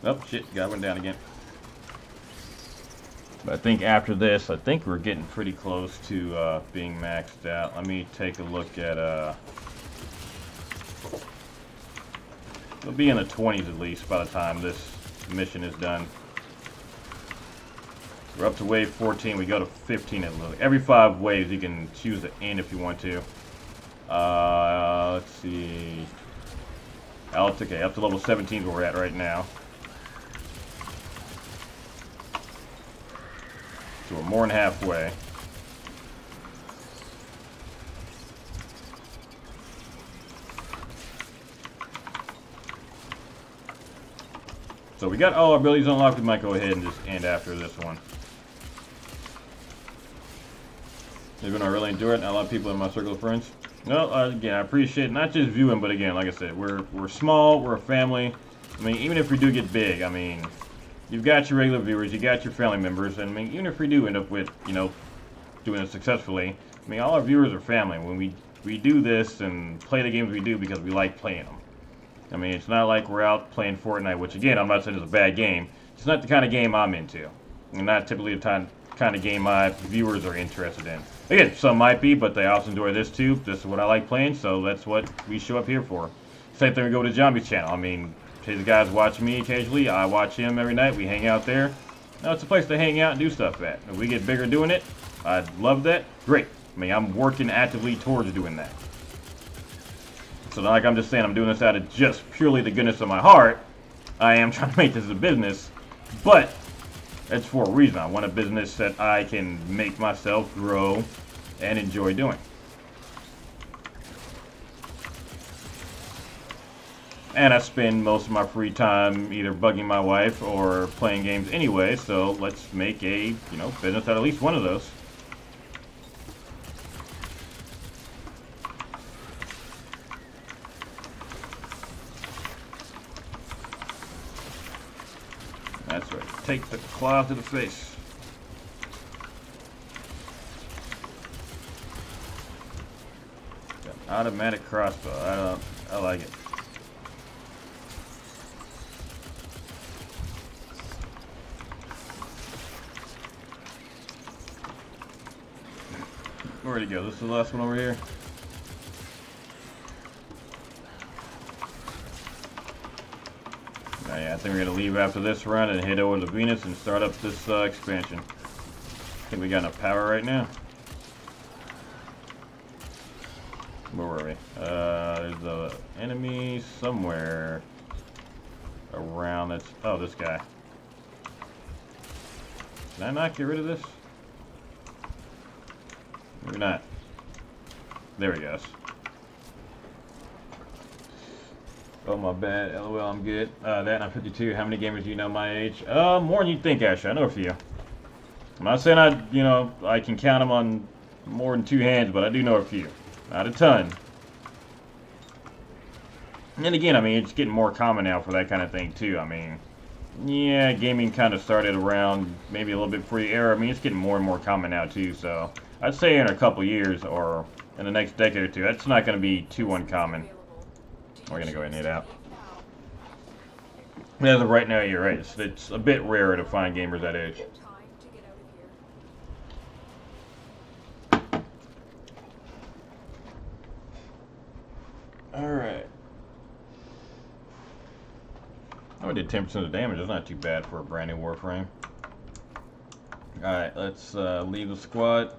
Oh shit! Guy went down again. But I think after this, I think we're getting pretty close to being maxed out. Let me take a look at, we'll be in the 20s at least by the time this mission is done. We're up to wave 14, we go to 15 at least. Every 5 waves you can choose to end if you want to. Let's see. Oh, it's okay, up to level 17 where we're at right now. So we're more than halfway. So we got all our abilities unlocked. We might go ahead and just end after this one. Even though I really enjoy it, and a lot of people in my circle of friends. No, again, I appreciate not just viewing, but again, like I said, we're small, we're a family. I mean, even if we do get big, I mean, you've got your regular viewers, you got your family members, and I mean, even if we do end up with, you know, doing it successfully, I mean, all our viewers are family. When we do this and play the games we do because we like playing them. I mean, it's not like we're out playing Fortnite, which again, I'm not saying it's a bad game. It's not the kind of game I'm into. And not typically the kind of game my viewers are interested in. Again, some might be, but they also enjoy this too. This is what I like playing, so that's what we show up here for. Same thing we go to Zombie's channel. I mean, his guys watch me occasionally. I watch him every night. We hang out there. Now, it's a place to hang out and do stuff at. If we get bigger doing it, I'd love that. Great. I mean, I'm working actively towards doing that. So not like I'm just saying I'm doing this out of just purely the goodness of my heart. I am trying to make this a business, but it's for a reason. I want a business that I can make myself grow and enjoy doing. And I spend most of my free time either bugging my wife or playing games anyway, so let's make a, you know, business out of at least one of those. That's right. Take the claw to the face. Automatic crossbow. I like it. Where'd he go? This is the last one over here. Oh, yeah, I think we're gonna leave after this run and head over to Venus and start up this expansion. I think we got enough power right now. Where were we? There's an enemy somewhere around this. Oh, this guy. Can I not get rid of this? Maybe not. There he goes. Oh, my bad. LOL, I'm good. That and I'm 52. How many gamers do you know my age? More than you'd think, actually. I know a few. I'm not saying I can count them on more than 2 hands, but I do know a few. Not a ton. And again, I mean, it's getting more common now for that kind of thing, too. I mean, yeah, gaming kind of started around maybe a little bit before your era. I mean, it's getting more and more common now, too. So I'd say in a couple years or in the next decade or two, that's not going to be too uncommon. We're going to go ahead and head out. As of right now, you're right. It's a bit rarer to find gamers that age. Alright. Oh, I did 10% of damage. That's not too bad for a brand new Warframe. Alright, let's leave the squad.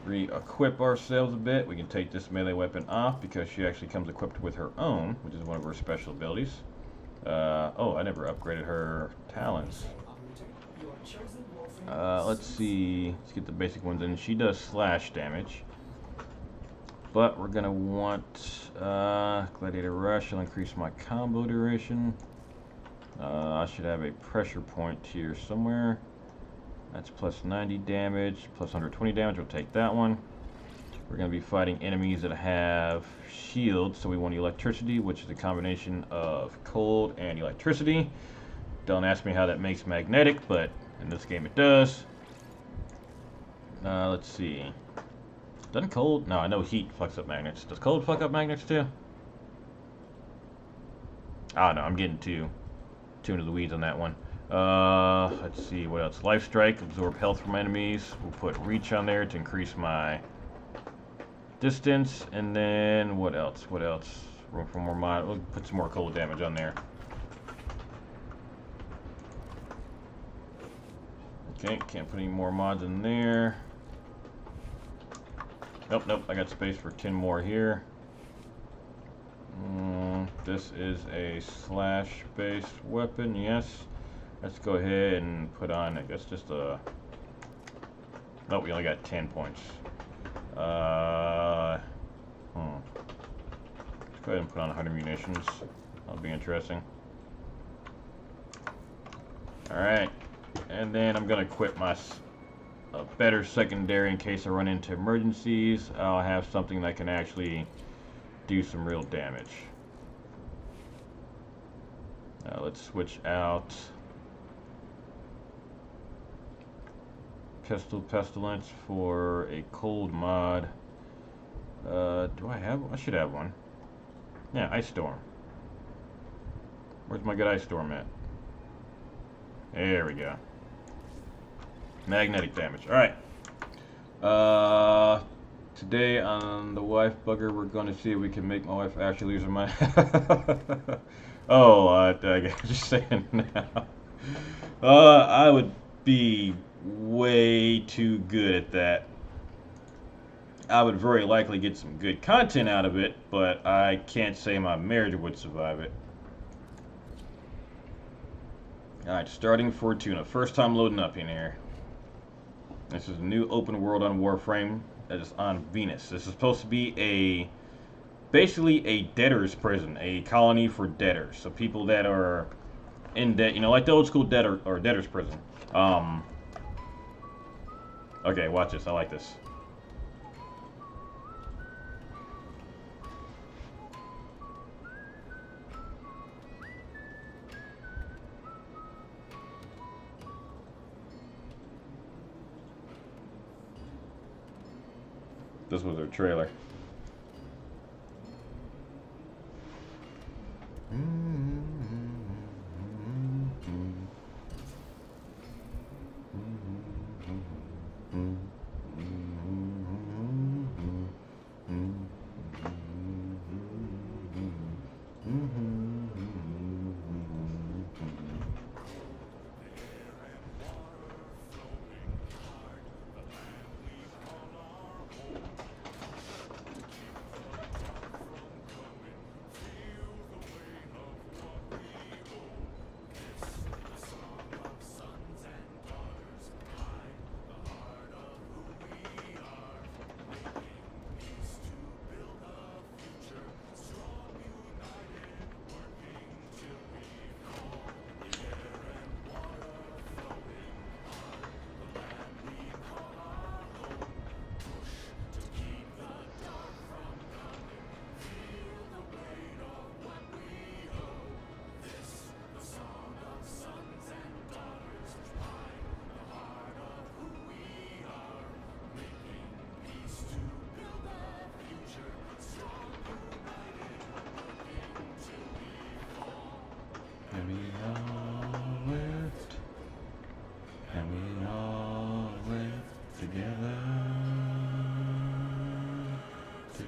Re-equip ourselves a bit. We can take this melee weapon off because she actually comes equipped with her own, which is one of her special abilities. Oh, I never upgraded her talents. Let's see. Let's get the basic ones in. She does slash damage. But we're going to want Gladiator Rush. It'll increase my combo duration. I should have a pressure point here somewhere. That's plus 90 damage, plus 120 damage. We'll take that one. We're going to be fighting enemies that have shields, so we want electricity, which is a combination of cold and electricity. Don't ask me how that makes magnetic, but in this game it does. Let's see. Doesn't cold? No, I know heat fucks up magnets. Does cold fuck up magnets too? Oh no, I'm getting too into the weeds on that one. Let's see, what else? Life Strike, absorb health from enemies. We'll put Reach on there to increase my distance. And then, what else? What else? Room for more mod. We'll put some more cold damage on there. Okay, can't put any more mods in there. Nope, I got space for 10 more here. This is a slash-based weapon, yes. Let's go ahead and put on, I guess, just a... Nope, we only got 10 points. Let's go ahead and put on 100 munitions. That'll be interesting. Alright. And then I'm going to equip my better secondary in case I run into emergencies. I'll have something that can actually do some real damage. Let's switch out Pistol Pestilence for a cold mod. Do I have one? I should have one. Yeah, Ice Storm. Where's my good Ice Storm at? There we go. Magnetic damage. Alright. Today on the wife bugger, we're going to see if we can make my wife actually lose her mind. Oh, I just saying now. I would be way too good at that. I would very likely get some good content out of it, but I can't say my marriage would survive it. Alright, starting Fortuna. First time loading up in here. This is a new open world on Warframe that is on Venus. This is supposed to be basically a debtor's prison, a colony for debtors. So people that are in debt, you know, like the old school debtor's prison. Okay, watch this. I like this. This was their trailer.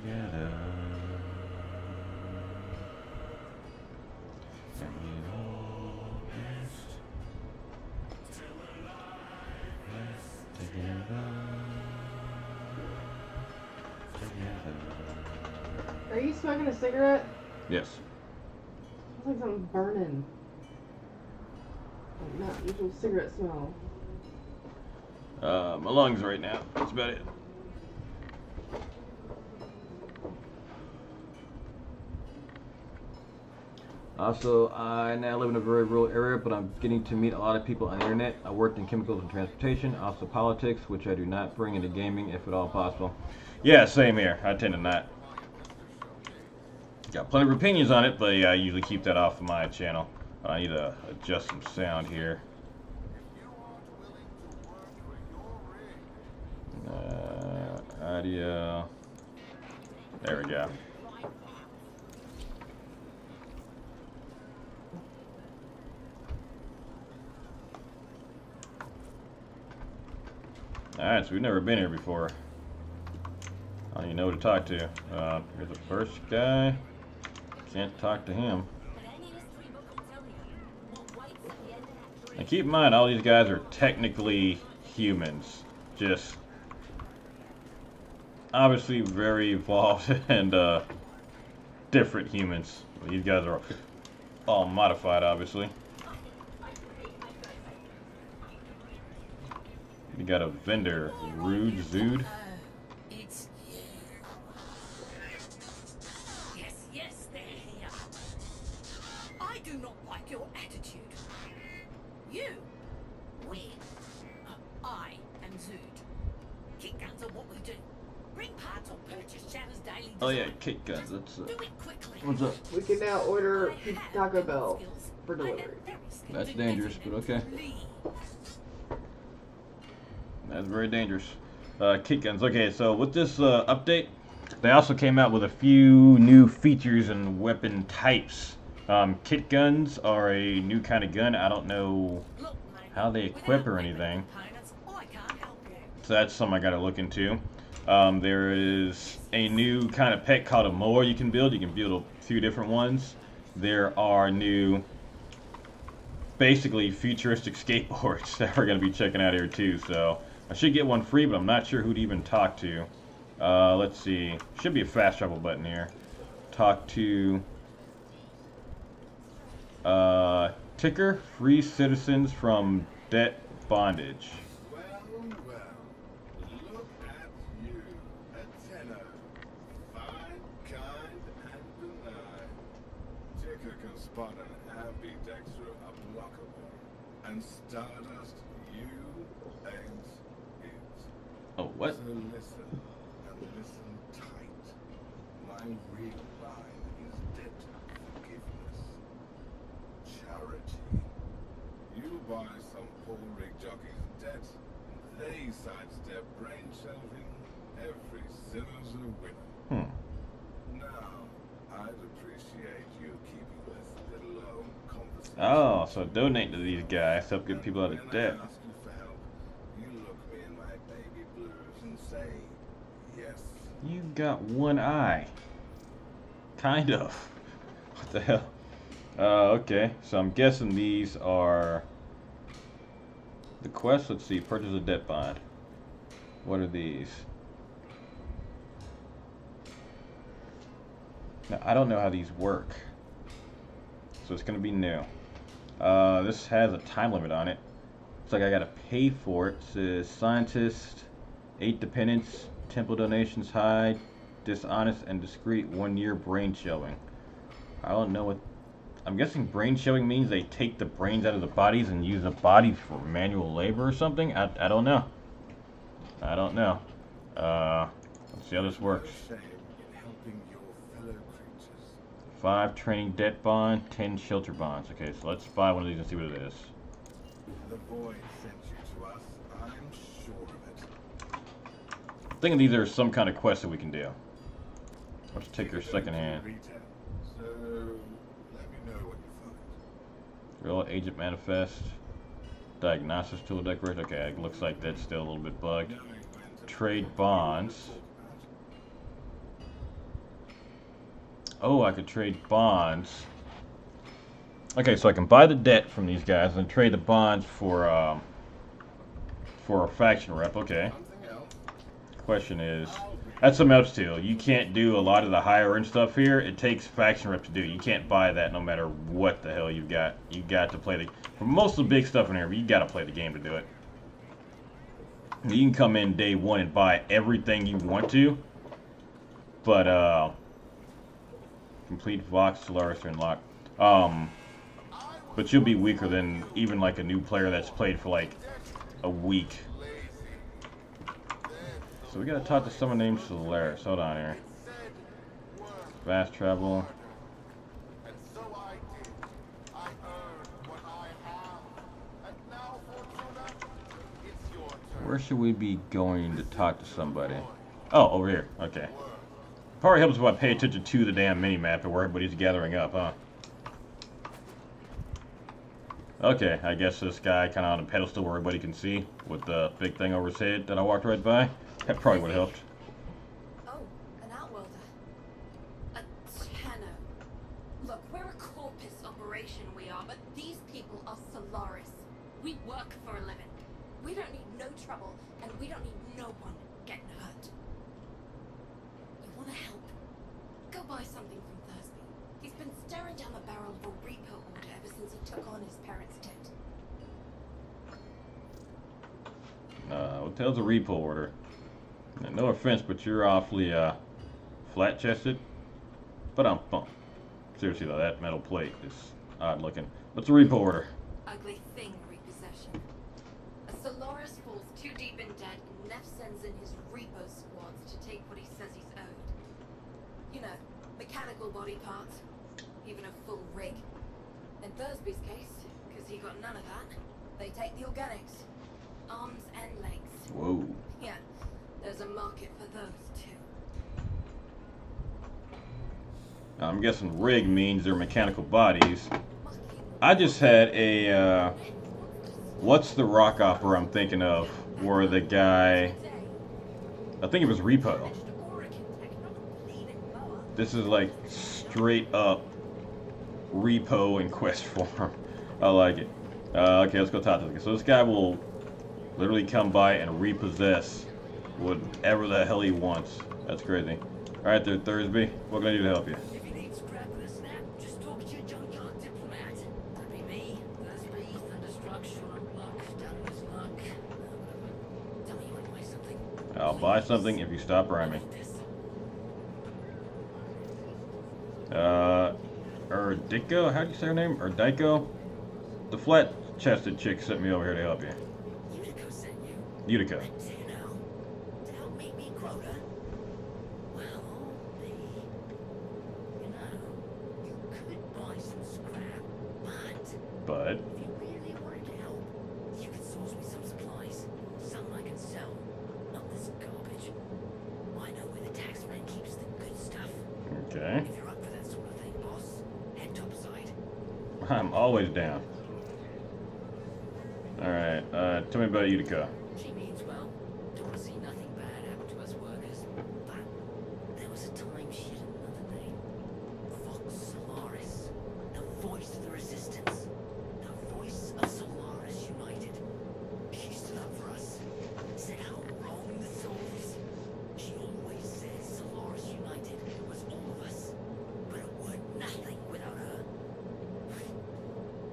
together. And it all best together. Are you smoking a cigarette? Yes. It's like something's burning. Like not usual cigarette smell. My lungs right now. That's about it. Also, I now live in a very rural area, but I'm getting to meet a lot of people on the internet. I worked in chemicals and transportation, also politics, which I do not bring into gaming if at all possible. Yeah, same here. I tend to not. Got plenty of opinions on it, but yeah, I usually keep that off of my channel. I need to adjust some sound here. Audio. There we go. Alright, so we've never been here before. I don't even know who to talk to. Here's the first guy. Can't talk to him. And keep in mind, all these guys are technically humans. Just obviously very evolved and different humans. These guys are all modified, obviously. You got a vendor, Rude Zood. It's you. Yes, they're here. I do not like your attitude. You win. I am Zood. Kick guns are what we do. Bring parts or purchase Shadow's daily. Oh yeah, kick guns. That's Do it quickly. what's up? We can now order Taco Bell for delivery. That's dangerous, but okay. That's very dangerous. Kick guns. Okay, so with this update, they also came out with a few new features and weapon types. Kit guns are a new kind of gun. I don't know how they equip or anything. So that's something I gotta look into. There is a new kind of pet called a mower you can build. You can build a few different ones. There are new, basically futuristic skateboards that we're gonna be checking out here too. So I should get one free, but I'm not sure who to even talk to. Let's see. Should be a fast travel button here. Talk to Ticker, free citizens from debt bondage. Well, look at you, a tenor. Fine, kind, and benign. Ticker can spot an ambidextrous unblockable, and Stardust, you ain't it. Oh, what? So listen, and listen tight. My real line is debt forgiveness. Charity. You buy some poor rig jockey's debt, they sidestep brain shelving, every sinner's a winner. Now, I'd appreciate you keeping this little conversation. Oh, so donate to these guys, help get people out of debt. When I ask you for help, you look me in my baby blues and say, yes. You got one eye. Kind of. What the hell? Okay, so I'm guessing these are the quests. Let's see, purchase a debt bond. What are these? Now, I don't know how these work, so it's gonna be new. This has a time limit on it. It's like I gotta pay for it. It says scientist, 8 dependents, temple donations high, dishonest and discreet 1-year brain shelving. I don't know what. I'm guessing brain shelving means they take the brains out of the bodies and use the bodies for manual labor or something. I don't know. I don't know. Let's see how this works. Shame in helping your fellow creatures. 5 training debt bond, 10 shelter bonds. Okay, so let's buy one of these and see what it is. The void sent you to us, I'm sure of it. I'm thinking these are some kind of quest that we can do. Let's take your second hand. Retail. So, let me know what you find. Real agent manifest. Diagnosis tool decoration. Okay, it looks like that's still a little bit bugged. Knowing when to Trade bonds. Oh, I could trade bonds. Okay, so I can buy the debt from these guys and trade the bonds for a faction rep. Okay. Question is, that's something else too. You can't do a lot of the higher end stuff here. It takes faction rep to do. You can't buy that no matter what the hell you've got. You got to play the. For most of the big stuff in here, you got to play the game to do it. You can come in day one and buy everything you want to, but complete Vox Solaris are unlocked. But you'll be weaker than even like a new player that's played for like a week. So we gotta talk to someone named Solaris. Hold on here. Fast travel. Where should we be going to talk to somebody? Oh, over here. Okay. Probably helps if I pay attention to the damn mini-map and where everybody's gathering up, huh? Okay, I guess this guy kind of on a pedestal where everybody can see with the big thing over his head that I walked right by. That probably would have helped. Oh, an outworlder. A Tenno. Look, we're a corpus operation, we are, but these people are Solaris. We work for a living. We don't need no trouble, and we don't need no one getting hurt. You want to help? Go buy something from Thursby. He's been staring down the barrel of a repo order ever since he took on his parents' debt. What the hell's a repo order? Now, no offense, but you're awfully flat-chested. But I'm pumped. Seriously though, that metal plate is odd looking. What's a repo order? Ugly thing, repossession. A Solaris falls too deep in debt, and Neff sends in his repo squads to take what he says he's owed. You know, mechanical body parts, even a full rig. In Thursby's case, because he got none of that, they take the organics. Arms and legs. Whoa. Yeah, there's a market for those too. I'm guessing rig means they're mechanical bodies. I just had a, what's the rock opera I'm thinking of? Where the guy, I think it was Repo. This is like straight up Repo in quest form. I like it. Okay, let's go talk to this guy. So this guy will literally come by and repossess whatever the hell he wants. That's crazy. Alright there, Thursby. What can I do to help you? If you need scrap with a snap, just talk to your junkyard diplomat. That'd be me, Thursby, Thunderstruck, Sean Luck, down with luck. Tell me you want to buy something. I'll buy something if you stop rhyming. Erdiko? How do you say her name? Erdiko? The flat-chested chick sent me over here to help you. Utico sent you. Utica. To help make me quota. Well, you could buy some scrap, but if you really wanted to help, you could source me some supplies, something I can sell, not this garbage. I know where the tax man keeps the good stuff. Okay. If you're up for that sort of thing, boss, head topside. I'm always down. Alright, tell me about Utica. She means well. Don't want to see nothing bad happen to us workers. But there was a time she had another name. Vox Solaris. The voice of the resistance. The voice of Solaris United. She stood up for us. Said how wrong the souls. She always said Solaris United was all of us. But it weren't nothing without her.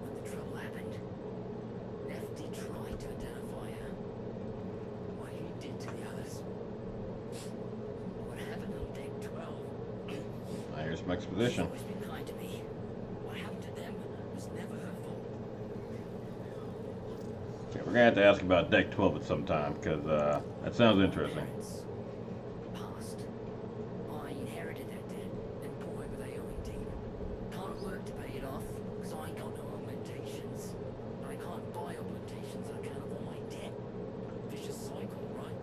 When the trouble happened, Nefty tried to identify her. What he did to the others. What happened on deck 12? Here's some exposition. She's always been kind to me. What happened to them was never her fault. Okay, we're gonna have to ask about Deck 12 at some time, because that sounds interesting. Past. I inherited that debt, and boy were they owing deep. Can't work to pay it off, because I ain't got no augmentations. And I can't buy augmentations on account of all my debt. Vicious cycle, right?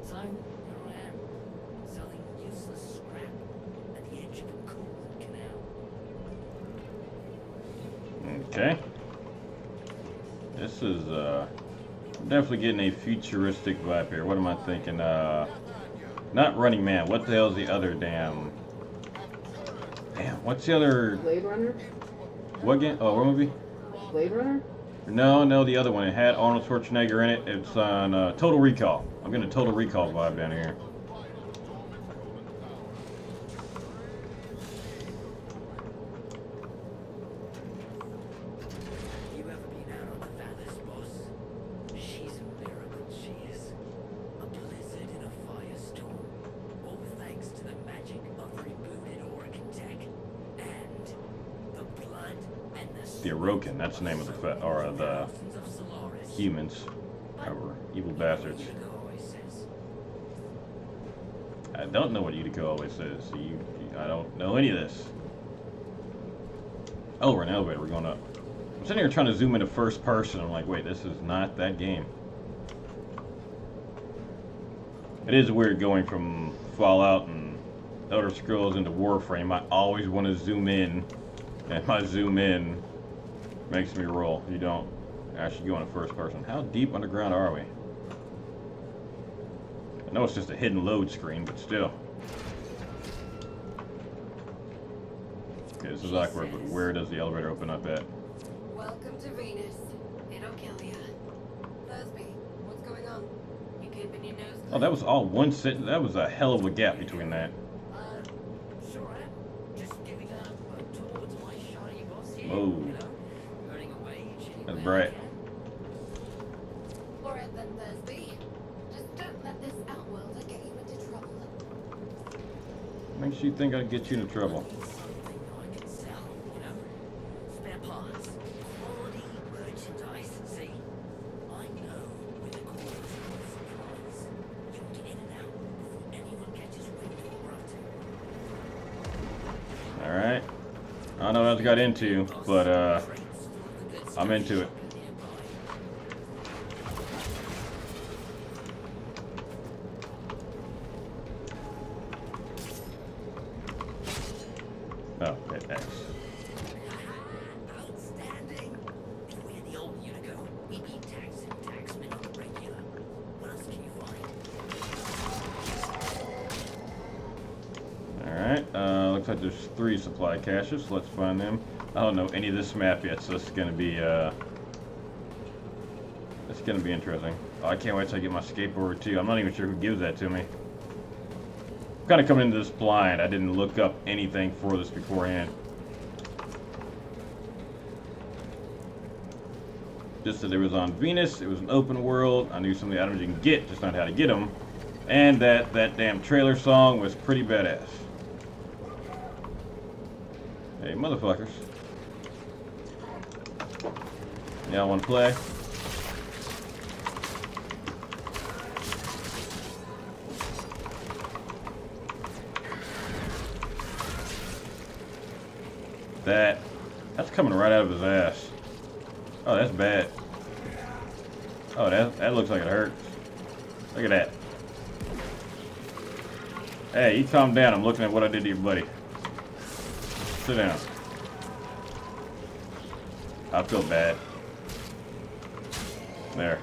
So, here I am, selling useless scrap at the edge of a cool canal. Okay. This is, I'm definitely getting a futuristic vibe here. What am I thinking? Not Running Man. What the hell is the other damn Damn, what's the other... Blade Runner? What game? Oh, what movie? Blade Runner? No, the other one. It had Arnold Schwarzenegger in it. It's on Total Recall. I'm getting a Total Recall vibe down here. You ever been out on the Vallis, boss? She's a miracle, she is. A blizzard in a firestorm. All thanks to the magic of rebooted Oregon tech. And the blood and The Orokin, that's the name of the the humans, or evil bastards. I don't know what Utica always says. I don't know any of this. Oh, we're in an elevator. We're going up. I'm sitting here trying to zoom into first person. I'm like, wait, this is not that game. It is weird going from Fallout and Elder Scrolls into Warframe. I always want to zoom in, and my zoom in makes me roll. You don't actually go into first person. How deep underground are we? I know it's just a hidden load screen, but still. Okay, this is awkward, but where does the elevator open up at? Welcome to Venus. It'll kill ya. Thursby, what's going on? You keeping your nose clean? Oh, that was all one sit. That was a hell of a gap between that. Sure am. Just giving a towards my shiny boss here. Whoa. You know, earning a wage. That's bright. Alright then, Thursby. Just don't let this outworlder get you into trouble. Makes you think I'd get you into trouble. Something I can sell, you know. Spare parts, quality merchandise. See, I know where the core of supplies. You can get in and out before anyone catches wind of what we're up to. Alright. I don't know what I got into, but I'm into it. Oh, hit X. Outstanding. If we had the old Unico, we'd be taxing taxmen on the regular. What else can you find? Alright, looks like there's 3 supply caches. Let's find them. I don't know any of this map yet, so it's gonna be interesting. Oh, I can't wait till I get my skateboard too. I'm not even sure who gives that to me. I'm kinda coming into this blind. I didn't look up anything for this beforehand. Just that it was on Venus, it was an open world. I knew some of the items you can get, just not how to get them. And that damn trailer song was pretty badass. Hey, motherfuckers. Y'all wanna play? That's coming right out of his ass. Oh, that's bad. Oh, that looks like it hurts. Look at that. Hey, you calm down. I'm looking at what I did to your buddy. Sit down. I feel bad. There.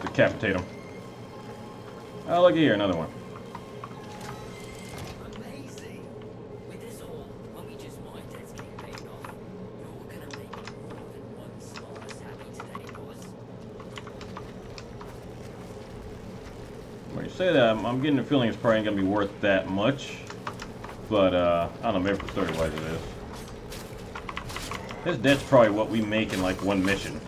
Decapitate him. Oh, look here, another one. Amazing. With this all, when we just mined debts getting paid off, you're gonna make more than one Solaris happy today, boss. When you say that, I'm getting the feeling it's probably ain't gonna be worth that much. But, I don't know, maybe for 30 wise it is. This debt's probably what we make in like one mission.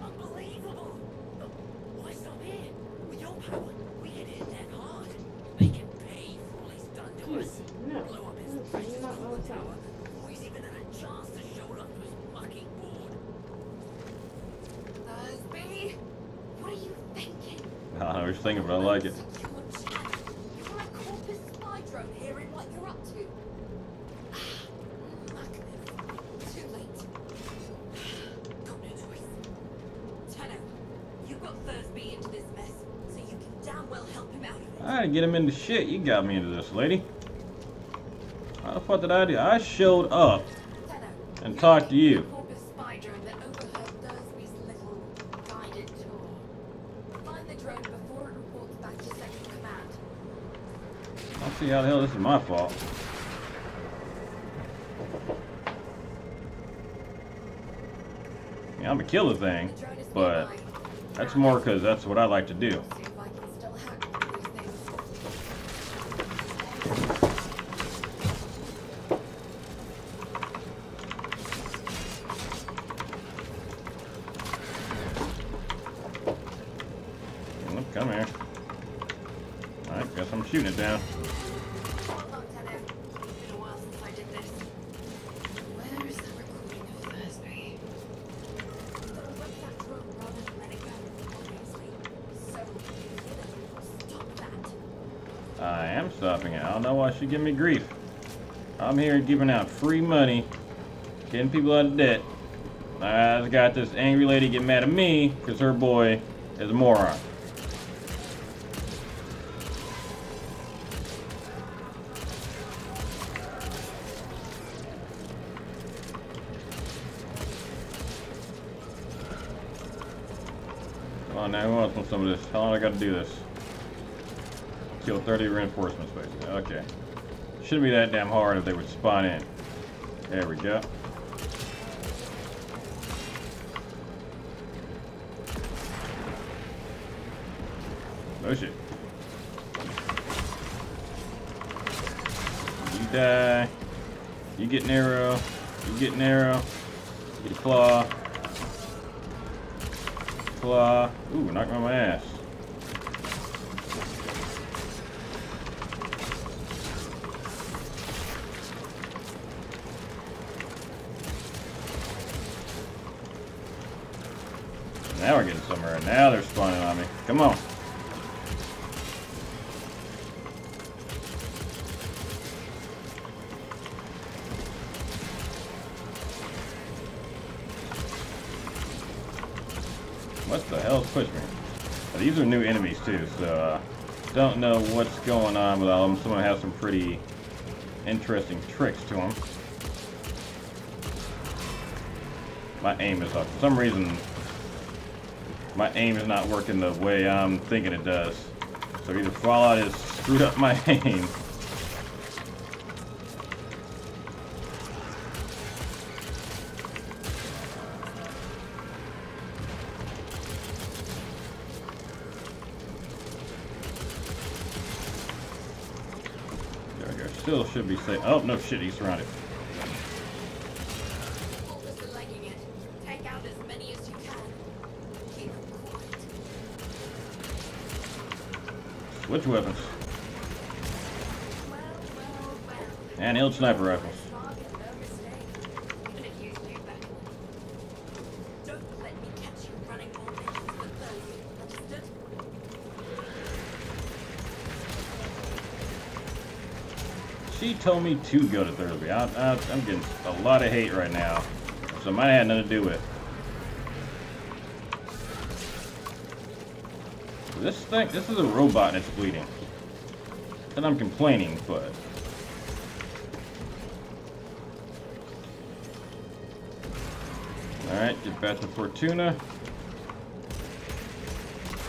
Unbelievable! Why stop here? With your power, we can hit that hard. Make him pay for all he's done to us. No. Blow up his No, precious you're not cooler allowed to. tower before he's even had a chance to show up to his fucking board. Thursby, what are you thinking? I don't know what you're thinking, but I like it. You're a corpus spy drone hearing what you're up to. Too late. Got no choice. Tenno, you got Thursby into this mess, so you can damn well help him out of it. I didn't get him into shit. You got me into this, lady. How the fuck did I do? I showed up Tenno, and talked to you. corpus spy drone that overheard Thursby's little guided tour. see how the hell this is my fault. Yeah, I'm gonna kill the thing, but that's more because that's what I like to do. See if I can still hack one of these things. Look, come here. Alright, guess I'm shooting it down. Hold on, Tenno. It's been a while since I did this. Where is the recording of Thursby? Let that drone rather than let it go, obviously. So, stop that. I am stopping it. I don't know why she give me grief. I'm here giving out free money, getting people out of debt. I got this angry lady get mad at me because her boy is a moron. Come on now, who else wants some of this? How long I got to do this? Kill 30 reinforcements, basically. Okay. Shouldn't be that damn hard if they would spawn in. There we go. Oh shit. You die. You get an arrow. You get an arrow. Get a claw. Claw. Ooh, knocked me on my ass. Now we're getting somewhere. Now they're spawning on me. Come on. What the hell's pushed me? These are new enemies too, so don't know what's going on with all of them. Some of them have some pretty interesting tricks to them. My aim is up. For some reason, my aim is not working the way I'm thinking it does. So either Fallout has screwed up my aim. There we go. Still should be safe. Oh, no shit, he's surrounded. Focus on legging it. Take out as many as you can. Keep them quiet. Switch weapons. Well. And hilt sniper rifles. Target, no mistake. Even if you do better. Don't let me catch you running more missions than those. Understood? She told me to go to Thursby. I'm getting a lot of hate right now. So it might have had nothing to do with it. This is a robot and it's bleeding. And I'm complaining, but... Alright, get back to Fortuna.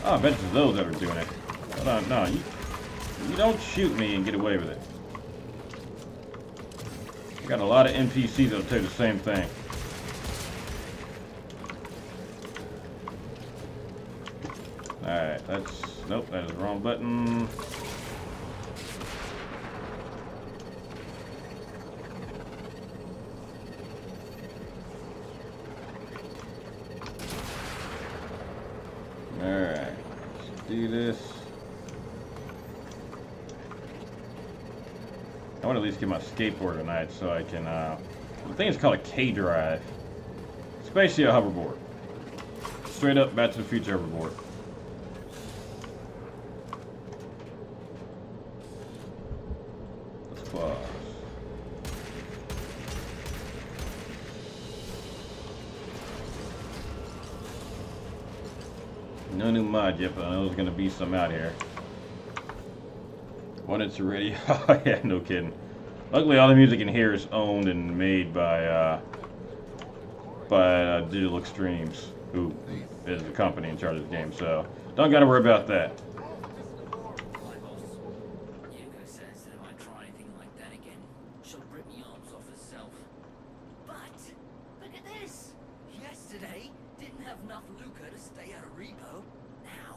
Oh, I bet it's those that are doing it. Hold on, no, you don't shoot me and get away with it. I got a lot of NPCs that'll tell you the same thing. Alright, that's... Nope, that is the wrong button. Alright, let's do this. I want to at least get my skateboard tonight so I can, I think it's called a K-Drive. It's basically a hoverboard. Straight up Back to the Future hoverboard. Let's pause. No new mod yet, but I know there's going to be some out here. When it's ready. Oh yeah, no kidding. Luckily all the music in here is owned and made by Digital Extremes, who is the company in charge of the game, so don't gotta worry about that. My boss. Hugo says that if okay at a repo. Now,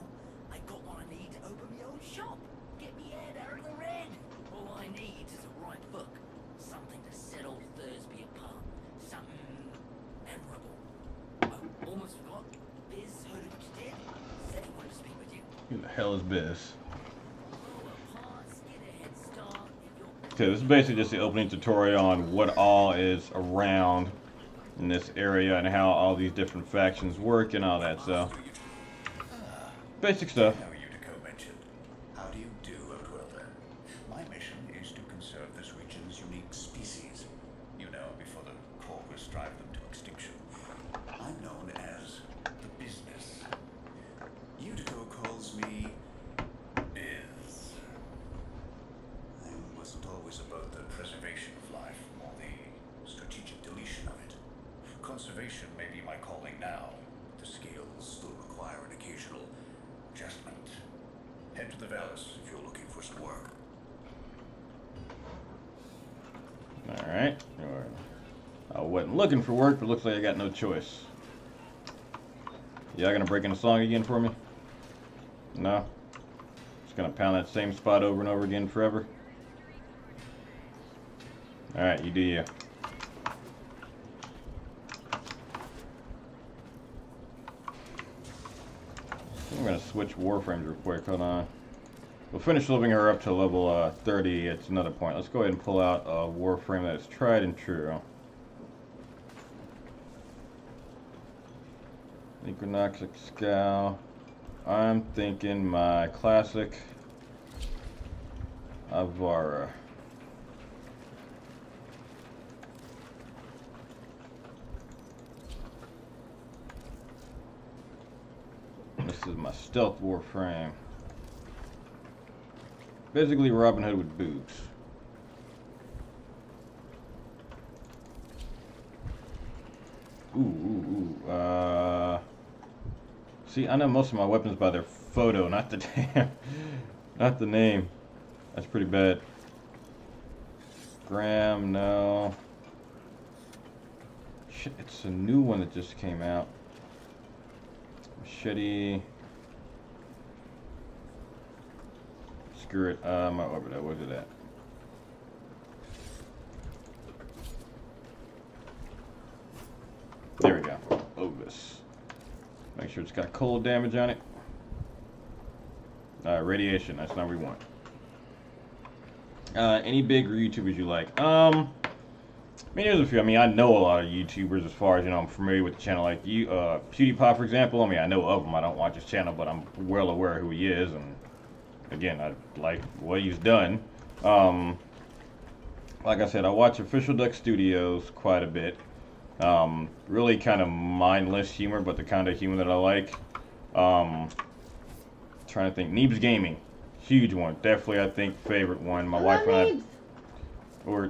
I got what I need to open my own shop. Get me head out of the red. All I need is a right hook. Something to set old Thursby apart. Something memorable. Oh, almost forgot. Biz heard of what you did. Said he wanted to speak with you. Who the hell is Biz? Get a head start if you're... Okay, this is basically just the opening tutorial on what all is around in this area and how all these different factions work and all that, so basic stuff. How Utico mentioned. How do you do, Outworlder? My mission is to conserve this region's unique species. You know, before the Corvus drive them to extinction. I'm known as the Business. Utico calls me Biz. I wasn't always about the preservation of life, or the strategic deletion of it. Conservation may be my calling now. The scales still require an occasional adjustment. Head to the Velis if you're looking for some work. Alright. I wasn't looking for work, but looks like I got no choice. Y'all gonna break in a song again for me? No? Just gonna pound that same spot over and over again forever? Alright, you do you. I'm gonna switch Warframes real quick, hold on. We'll finish leveling her up to level 30 at another point. Let's go ahead and pull out a Warframe that is tried and true. Equinoxic Scowl. I'm thinking my classic Avara. This is my stealth Warframe. Basically Robin Hood with boobs. See, I know most of my weapons by their photo, not the damn, not the name. That's pretty bad. Graham, no. Shit, it's a new one that just came out. Machete. Screw it. My orbiter, where's it at? There we go. Ovis. Make sure it's got cold damage on it. Radiation, that's number one. Any big YouTubers you like? I mean, there's a few. I mean, I know a lot of YouTubers as far as, you know, I'm familiar with the channel. Like you, PewDiePie, for example. I mean, I know of him. I don't watch his channel, but I'm well aware of who he is. And again, I like what he's done. Like I said, I watch Official Duck Studios quite a bit. Really kind of mindless humor, but the kind of humor that I like. Trying to think. Neebs Gaming. Huge one. Definitely, I think, favorite one. My wife and I... Or,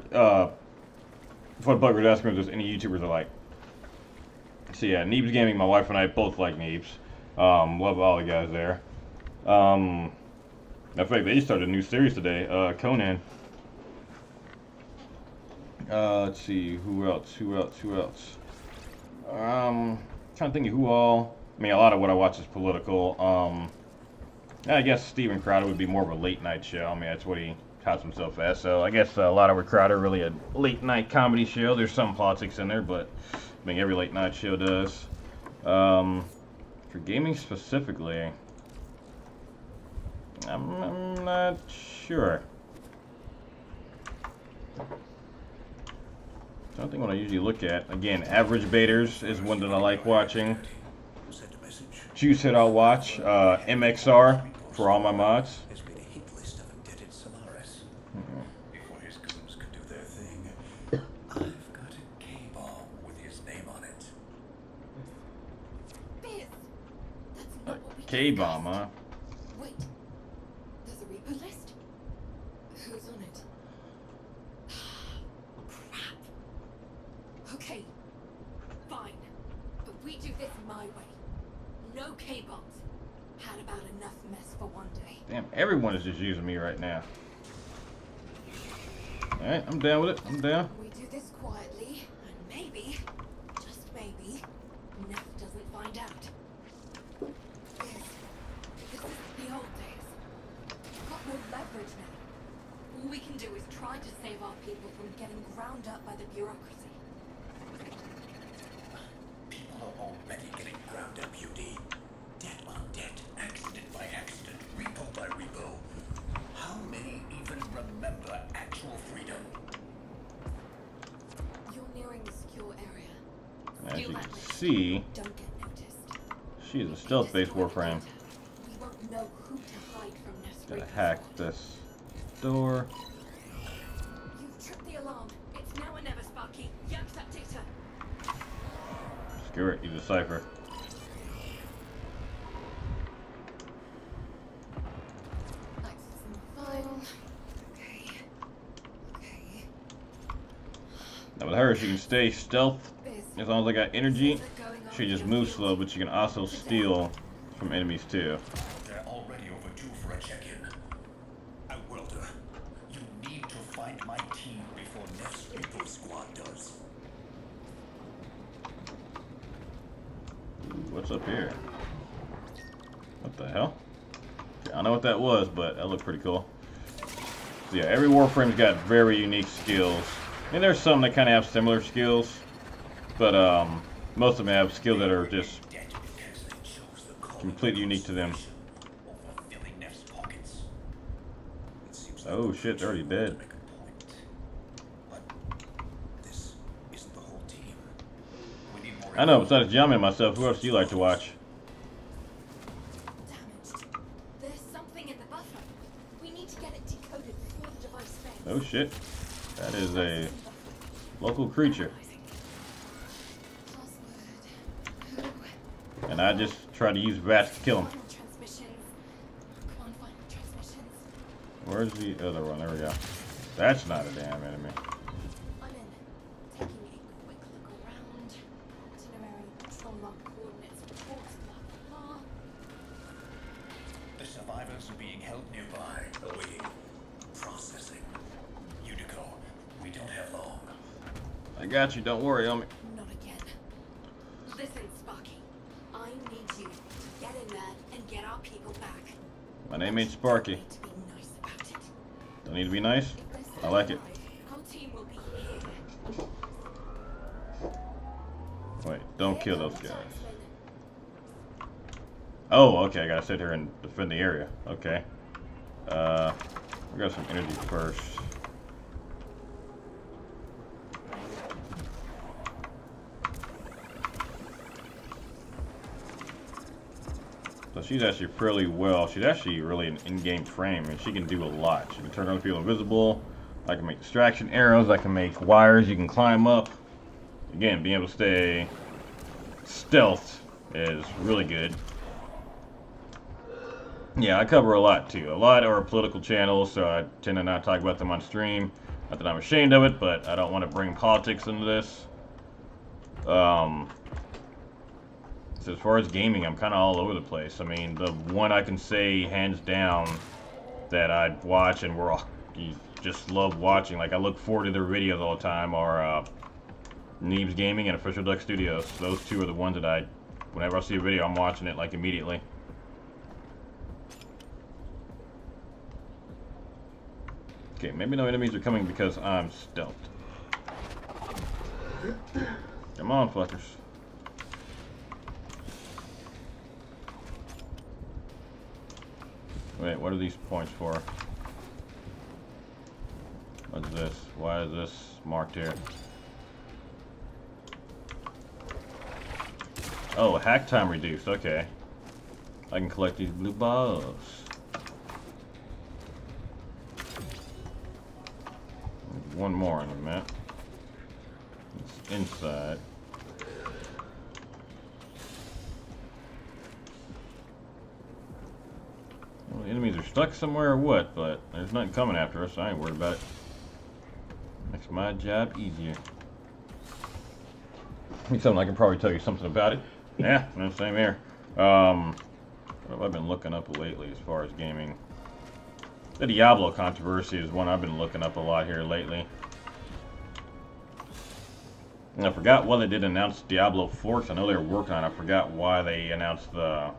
what Bug was asking if there's any YouTubers I like. So yeah, Neebs Gaming, my wife and I both like Neebs. Love all the guys there. In fact, they started a new series today, Conan. Let's see, who else? Trying to think of who all. I mean, a lot of what I watch is political. I guess Steven Crowder would be more of a late night show. I mean, that's what he touts himself as. So I guess a lot of Crowder really a late night comedy show. There's some politics in there, but I mean, every late night show does. For gaming specifically, I'm not sure. Something what I usually look at. Again, Average Baiters is one that I like watching. Juicehead I'll watch. MXR for all my mods. There's been a hit list of indebted Solaris. Before his goons could do their thing, I've got a K-bomb with his name on it. Biz, that's not what we K-bomb, huh? Wait, there's a repo list? Who's on it? Crap. Okay, fine, but we do this my way. No K-bombs. Had about enough mess for one day. Damn, everyone is just using me right now. Alright, I'm down with it. I'm down. We do this quietly, and maybe, just maybe, Neff doesn't find out. see, Don't get noticed. she is a stealth-based Warframe. We won't know who to hide from next Gotta week. hack this door. You've tripped the alarm. It's now or never, Sparky. Yank that data. Screw it, use a cipher. Accessing the file. Okay. Now with her, she can stay stealth Biz. as long as I got energy. What's going on She just in your moves field? slow, but she can also steal from enemies too. They're already overdue for a check-in. Welder, you need to find my team before next Repo Squad does. Ooh, what's up here? What the hell? Okay, I don't know what that was, but that looked pretty cool. So yeah, every Warframe's got very unique skills. And there's some that kind of have similar skills, but most of them have skills that are just completely unique to them. Oh shit, they're already dead. I know, besides Jamie and myself, who else do you like to watch? Damaged. There's something in the buffer. We need to get it decoded before the device fails. Oh shit. That is a local creature. Password. And I just tried to use bats to kill him. Final transmissions. Come on, final transmissions. Where's the other one? There we go. That's not a damn enemy. I'm in. Taking a quick look around. Itinerary, patrol log coordinates, reports, blah, blah, blah. The survivors are being held nearby, awaiting processing. Unico, we don't have long. I got you, don't worry, homie. Not again. Listen, Sparky. I need you to get in there and get our people back. My name ain't Sparky. Need to be nice about it. Don't need to be nice? If they're I still like it. alive, our team will be here. Wait, don't kill those guys. Oh, okay, I gotta sit here and defend the area. Okay. We got some energy first. So she's actually fairly well. She's actually really an in-game frame, and she can do a lot. She can turn other people invisible. I can make distraction arrows. I can make wires. You can climb up. Again, being able to stay stealth is really good. Yeah, I cover a lot too. A lot are political channels, so I tend to not talk about them on stream. Not that I'm ashamed of it, but I don't want to bring politics into this. So as far as gaming, I'm kind of all over the place. I mean, the one I can say hands down that I'd watch and you just love watching, like I look forward to their videos all the time, are Neebs Gaming and Official Duck Studios. Those two are the ones that whenever I see a video, I'm watching it like immediately. Okay, maybe no enemies are coming because I'm stealthed. Come on, fuckers. Wait, what are these points for? What's this? Why is this marked here? Oh, hack time reduced. Okay. I can collect these blue balls. There's one more in a minute. It's inside. Well, the enemies are stuck somewhere or what, but there's nothing coming after us, so I ain't worried about it. Makes my job easier. Something I can probably tell you something about it. Yeah, no, same here. What have I been looking up lately as far as gaming? The Diablo controversy is one I've been looking up a lot here lately. And I forgot why they did announce Diablo 4, 'cause I know they were working on it. I forgot why they announced the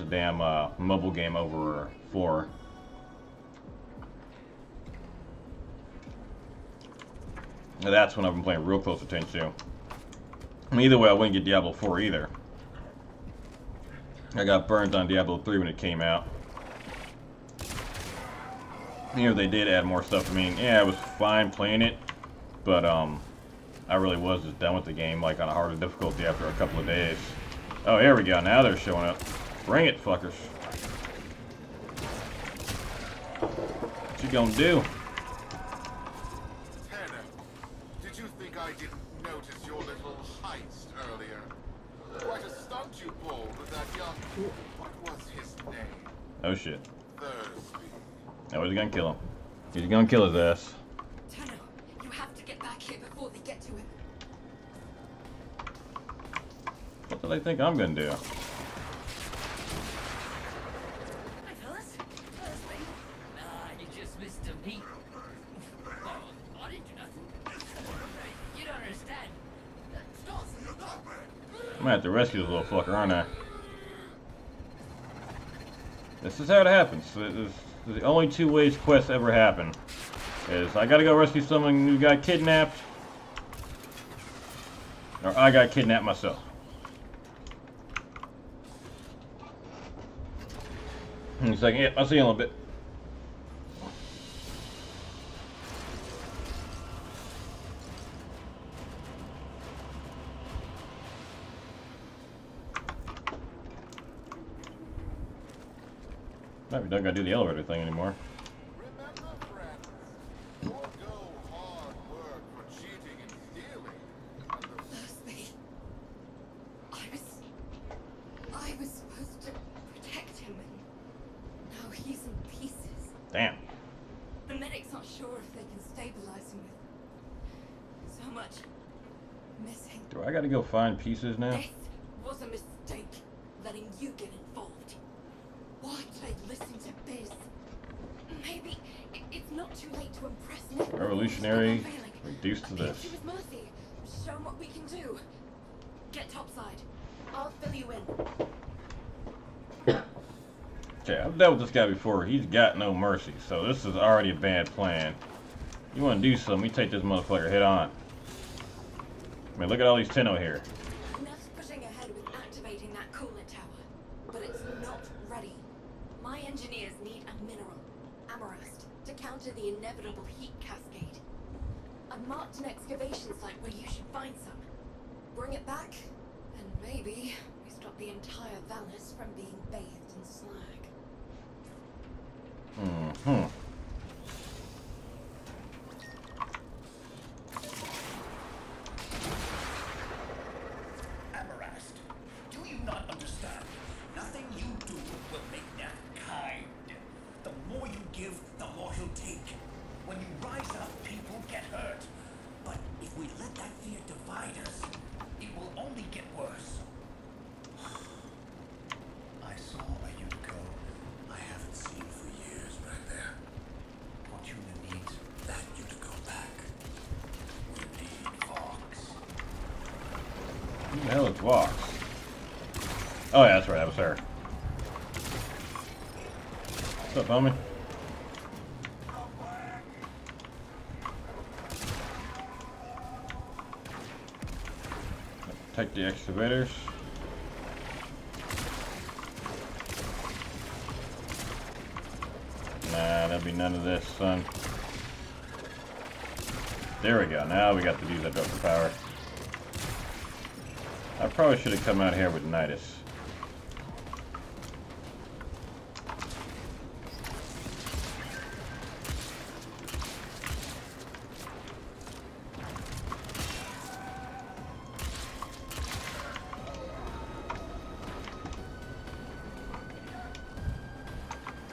damn mobile game over 4. And that's when I've been paying real close attention to. I mean, either way, I wouldn't get Diablo 4 either. I got burned on Diablo 3 when it came out. You know, they did add more stuff. I mean, yeah, it was fine playing it, but I really was just done with the game, like on a harder difficulty after a couple of days. Oh, here we go. Now they're showing up. Bring it, fuckers. What you gonna do? Tanner, did you think I didn't notice your little heist earlier? Quite a stunt you pulled with that young... What was his name? Oh shit. Thursby. Now he's gonna kill him. He's gonna kill his ass. Tanner, you have to get back here before they get to him. What do they think I'm gonna do? Hi, fellas. Thursby. You just missed a beat. Oh, I didn't do nothing. You don't understand. Stop. I'm gonna have to rescue this little fucker, aren't I? This is how it happens. This is the only two ways quests ever happen. Is I gotta go rescue someone who got kidnapped, or I got kidnapped myself. In a second, yep, I'll see you in a little bit. Might be don't gotta do the elevator thing anymore. Remember, friends, forego hard work for cheating and stealing. Thursby. I was supposed to protect him, and now he's in pieces. Damn. The medics aren't sure if they can stabilize him with so much missing. Do I gotta go find pieces now? This was a mistake, letting you get involved. Why did I listen to Biz? Maybe it's not too late to impress Nick. Revolutionary, Stop failing. reduced to Appeal this. to his mercy. Show him what we can do. Get topside. I'll fill you in. Okay, I've dealt with this guy before. He's got no mercy, so this is already a bad plan. You want to do something, you take this motherfucker head on. I mean, look at all these Tenno here. Neff's pushing ahead with activating that coolant tower, but it's not ready. My engineers need a mineral, amarast, to counter the inevitable heat cascade. I've marked an excavation site where you should find some. Bring it back, and maybe we stop the entire Valis from being bathed in slag. Mm-hmm. Amarast, do you not understand? Nothing you do will make that kind. The more you give, the more he'll take. When you rise up, people get hurt. But if we let that fear divide us, it will only get worse. I saw a Unico I haven't seen for years back there. Fortuna needs that Unico back. We need Vox. Who the hell is Vox? Oh yeah, that's right, that was her. What's up, homie? Take the excavators. Nah, there'll be none of this, son. There we go. Now we got to use that double power. I probably should have come out here with Nidus.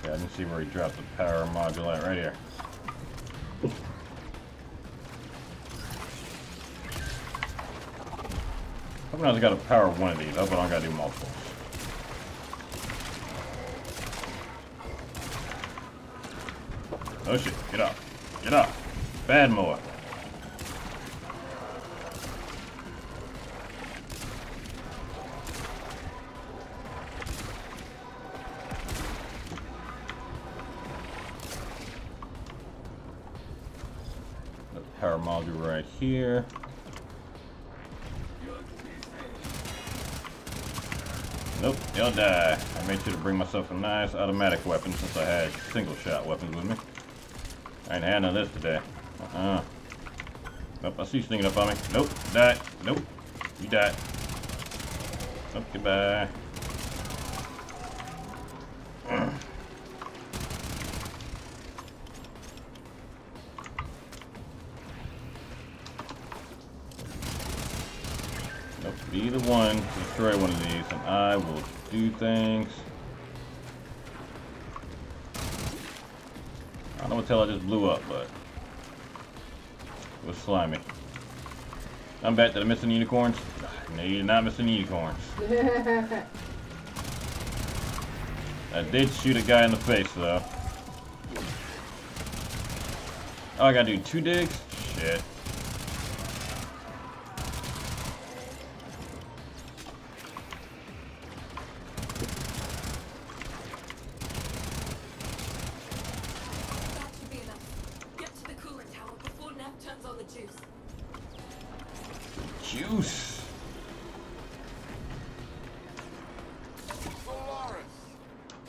Yeah, I didn't see where he dropped the power module at, right here. Hoping I just gotta power one of these. I hope I don't gotta do multiples. Oh shit, get off. Get off. Bad mower. The power module right here. Nope, you'll die. I made sure to bring myself a nice automatic weapon since I had single shot weapons with me. I ain't had none of this today. Nope, I see you sneaking up on me. Nope, die. Nope, you died. Nope, goodbye. Nope, be the one to destroy one of these, and I will do things. I don't know what the hell I just blew up, but it was slimy. I'm back. Did I miss any unicorns? No, you did not miss any unicorns. I did shoot a guy in the face, though. Oh, I gotta do 2 digs? Shit. That should be enough. Get to the coolant tower before Nev turns on the juice. Juice. Solaris,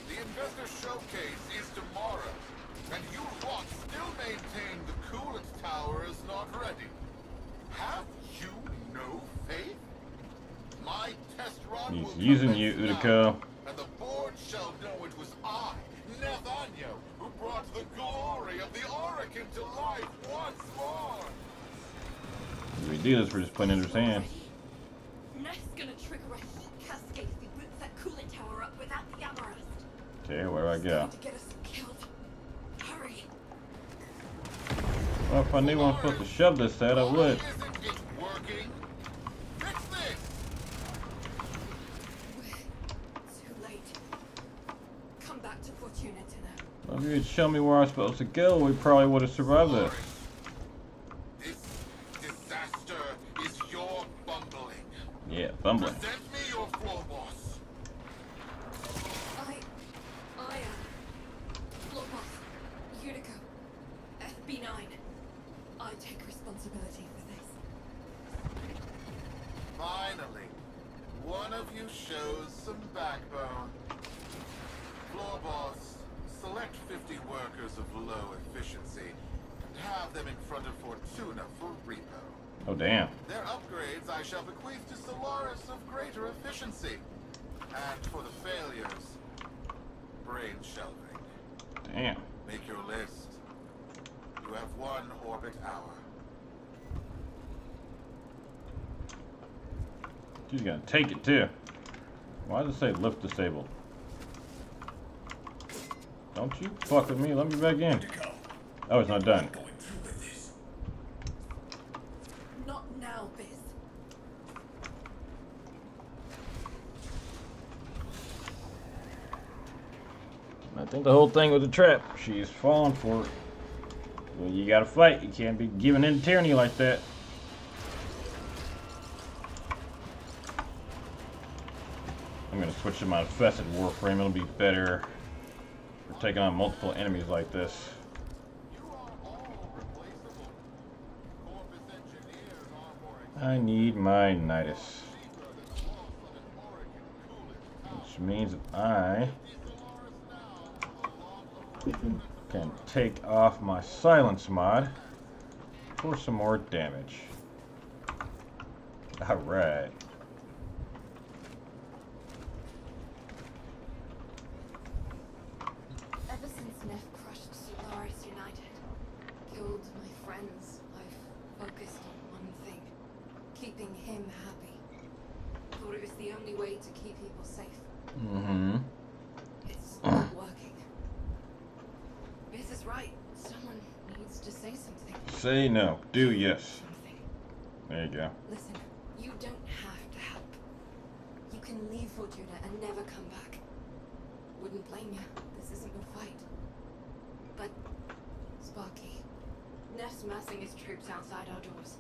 the investor showcase is tomorrow, and you lot still maintain the coolant tower is not ready. Have you no faith? My test run He's will using you, commence Udico. now, and the board shall know it was I, Nathaniel, who brought the glory of the Oracle to life once more. If we do this, we're just playing into his hand. Nef's gonna trigger a heat cascade if he boots that coolant tower up without the Amarest. Okay, where do I go? To get us killed. Hurry. Well, if I knew I'm supposed to shove this at, I would. Why isn't it working? Fix this! Too late. Come back to Fortuna to know. Well, if you had shown me where I'm supposed to go, we probably would have survived this. This disaster is your bumbling. Yeah, bumbling. Present me your floor boss. I am Floor Boss, Unico, FB9. I take responsibility for this. Finally, one of you shows some backbone. Floor boss, select 50 workers of low efficiency and have them in front of Fortuna for repo. Oh, damn. Their upgrades I shall bequeath to Solaris of greater efficiency. And for the failures, brain shelving. Damn. Make your list. You have 1 orbit hour. She's gonna take it, too. Why does it say lift disabled? Don't you fuck with me. Let me back in. Oh, it's not done. Going through with this. Not now, Biz. I think the whole thing was a trap. She's falling for it. Well, you gotta fight. You can't be giving in to tyranny like that. I'm gonna switch to my infested Warframe. It'll be better for taking on multiple enemies like this. You are all replaceable. Corpus engineers are more I need my Nidus, cheaper than the loss of an Oregon coolant tower. which means that I Solaris now, along with can take off my silence mod for some more damage. Alright. Ever since Nef crushed Solaris United, killed my friends, I've focused on one thing. Keeping him happy. Thought it was the only way to keep people safe. Mm-hmm. It's not working. Biz is right. Someone needs to say something. Say no. Do yes. Something. There you go. Listen, you don't have to help. You can leave Fortuna and never come back. Wouldn't blame you. This isn't your fight. But, Sparky, Nef's massing his troops outside our doors,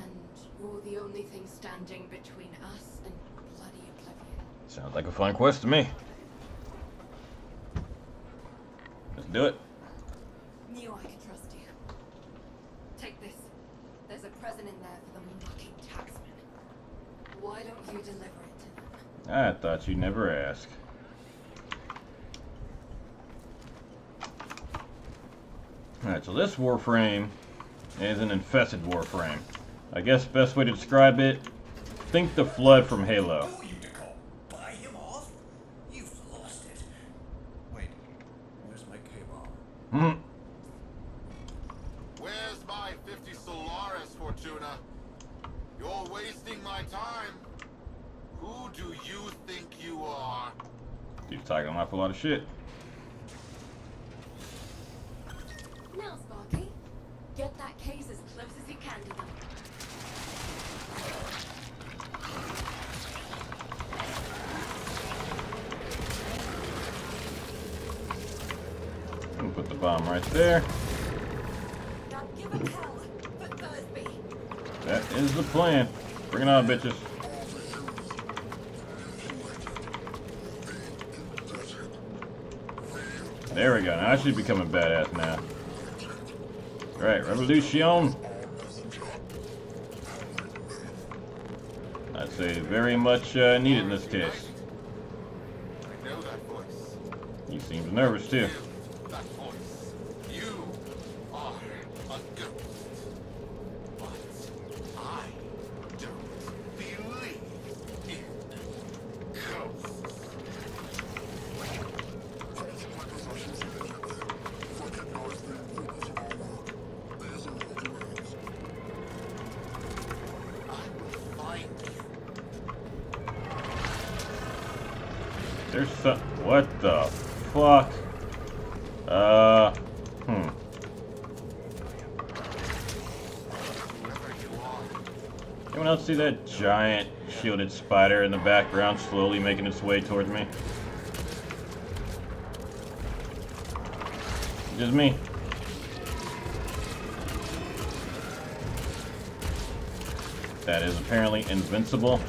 and you're the only thing standing between us and bloody oblivion. Sounds like a fun quest to me. Let's do it. Knew I could trust you. Take this. There's a present in there for the mucking taxman. Why don't you deliver it to them? I thought you'd never ask. Alright, so this Warframe is an infested Warframe. I guess best way to describe it, think the Flood from Halo. Who are you to call? Buy him off? You've lost it. Wait, where's my K-bomb? Where's my 50 Solaris, Fortuna? You're wasting my time. Who do you think you are? He's talking an awful lot of shit. Now, Sparky, get that case as close as you can to them. And put the bomb right there. Now give it hell for Thursby. That is the plan. Bring it on, bitches. There we go. Now I should be becoming badass now. Alright, Revolution. I'd say very much needed in this case. I know that voice. He seems nervous too. That voice. You are a ghost. But I don't believe in ghosts. I will find you. There's some. What the fuck? Whoever you are. Anyone else see that giant shielded spider in the background slowly making its way towards me? Just me. That is apparently invincible.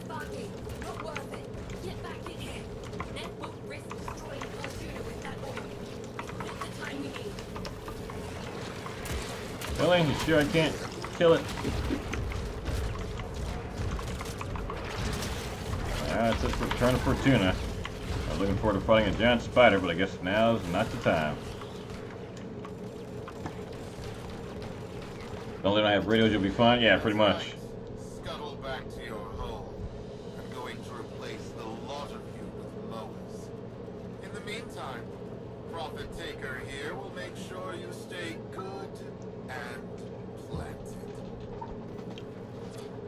Sparky, not worth it. Get back in here. Ned won't risk destroying Fortuna with that orb. We've got the time we need. Really? You sure I can't kill it? That's it for Return of Fortuna. I was looking forward to fighting a giant spider, but I guess now's not the time. Don't let I have radios, you'll be fine? Yeah, pretty much. Scuttle back to your home. I'm going to replace the lot of you with mowers. In the meantime, Profit Taker here will make sure you stay good and planted.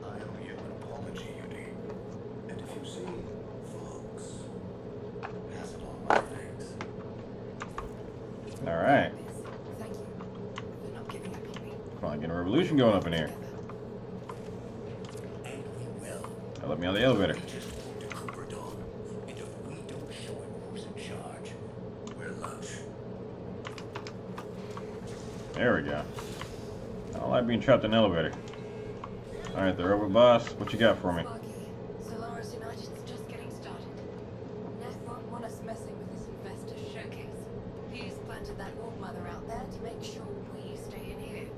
I owe you an apology, Udi. And if you see folks, pass it on my thanks. Alright. Thank you for not giving up on me. Come on, get a revolution going up in here. And we will. Now let me on the elevator. We just moved to Cooperdom, and if we don't show him who's in charge, we're lunch. There we go. I don't like being trapped in an elevator. Alright, the robot boss, what you got for me? Sparky, Solaris United's just getting started. Ned won't want us messing with this investor showcase. He's planted that orb mother out there to make sure we stay in here.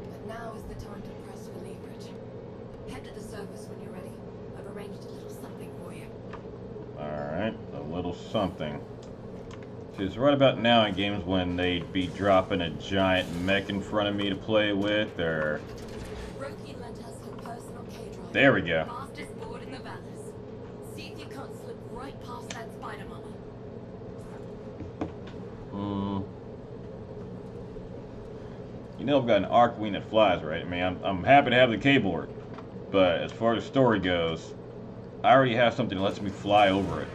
But now is the time to press for leverage. Head to the surface when you're ready. I've arranged a little something for you. Alright, a little something. Because right about now in games when they'd be dropping a giant mech in front of me to play with, or... Roki lent us her personal K-drive. There we go. Fastest board in the valleys. See if you can't slip right past that spider mama. You know I've got an Archwing that flies, right? I mean, I'm happy to have the keyboard. But as far as the story goes, I already have something that lets me fly over it.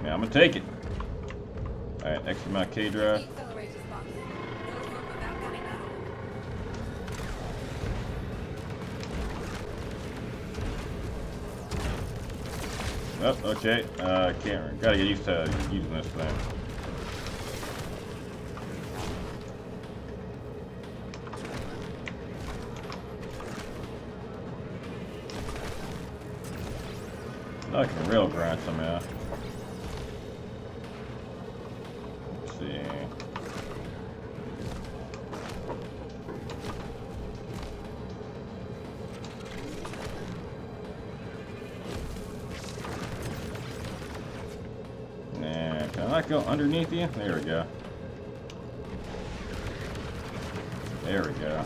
Yeah, I'm gonna take it. Alright, exit my K drive. Accelerator, Sparky. No hope about getting that orb. Oh, okay. Can't. Gotta get used to using this thing. I can rail grind somehow. Let's see. not go underneath you? There we go. There we go.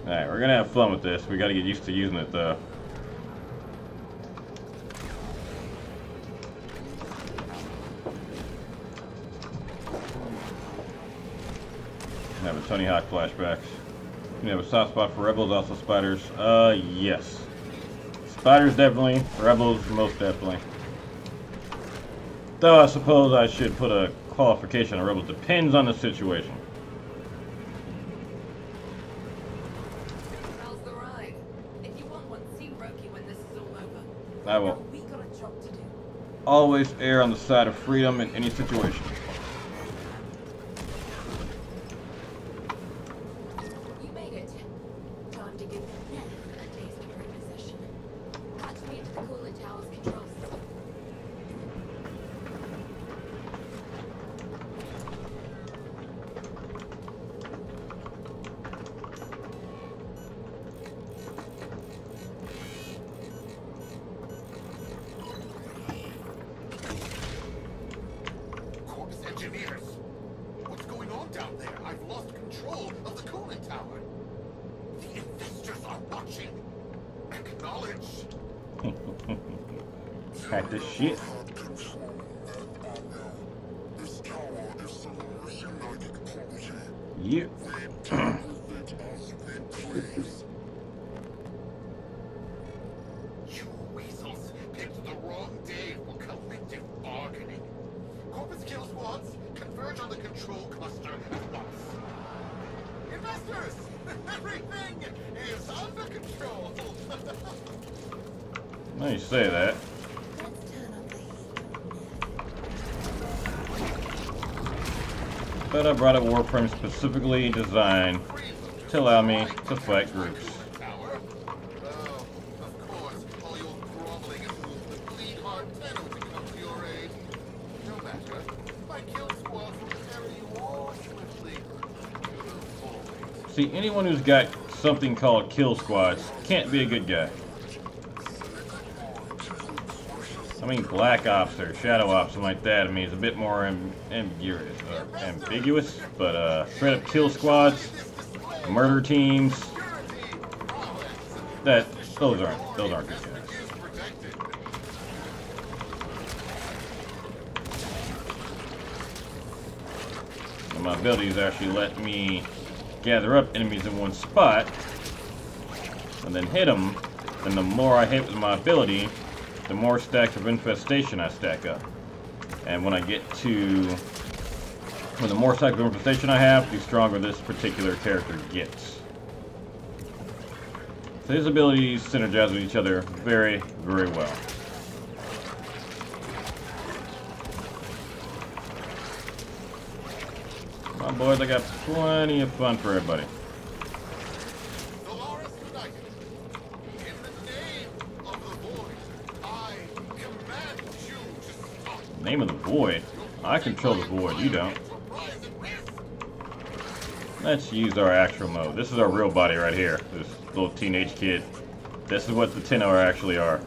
Alright, we're gonna have fun with this. We gotta get used to using it though. Have a Tony Hawk flashbacks. You have a soft spot for rebels, also spiders. Yes. Spiders definitely, rebels most definitely. Though I suppose I should put a qualification on rebels. Depends on the situation. How's the ride? If you want one, see Roki when this is all over. I will We got a job to do. always err on the side of freedom in any situation. You made it. Time to give Neff a taste of her possession. Patch me into the cooling tower's control system. Corpus engineers! What's going on down there? I've lost control of the cooling tower. The investors are watching. Acknowledge. Hack this shit. Yeah. You weasels picked the wrong day for collective bargaining. Corpus kill squads, converge on the control cluster at once. Investors! Everything is under control! Now you say that. Let's turn up the heat. But I brought a Warframe specifically designed to allow me to fight groups. Tower? Oh, of course, all your groveling has moved the bleed-hard Tenno to come to your aid. No matter, my kill squads will carry you all swiftly to the void. See, anyone who's got something called kill squads can't be a good guy. I mean, Black Ops or Shadow Ops, something like that. I mean, it's a bit more ambiguous, but straight up kill squads, murder teams. Those aren't good guys. And my abilities actually let me gather up enemies in one spot and then hit them. And the more I hit with my ability, the more stacks of infestation I stack up. And when the more stacks of infestation I have, the stronger this particular character gets. So his abilities synergize with each other very, very well. Come on, boys, I got plenty of fun for everybody. Solaris United, in the name of the Void, I command you to stop. Name of the Void? I control the Void, you don't. Rise at risk. Let's use our actual mode. This is our real body right here. This little teenage kid. This is what the Tenno actually are.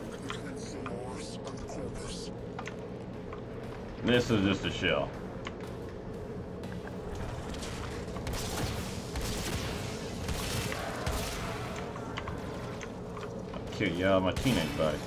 This is just a shell. I'll kill you out of my teenage body.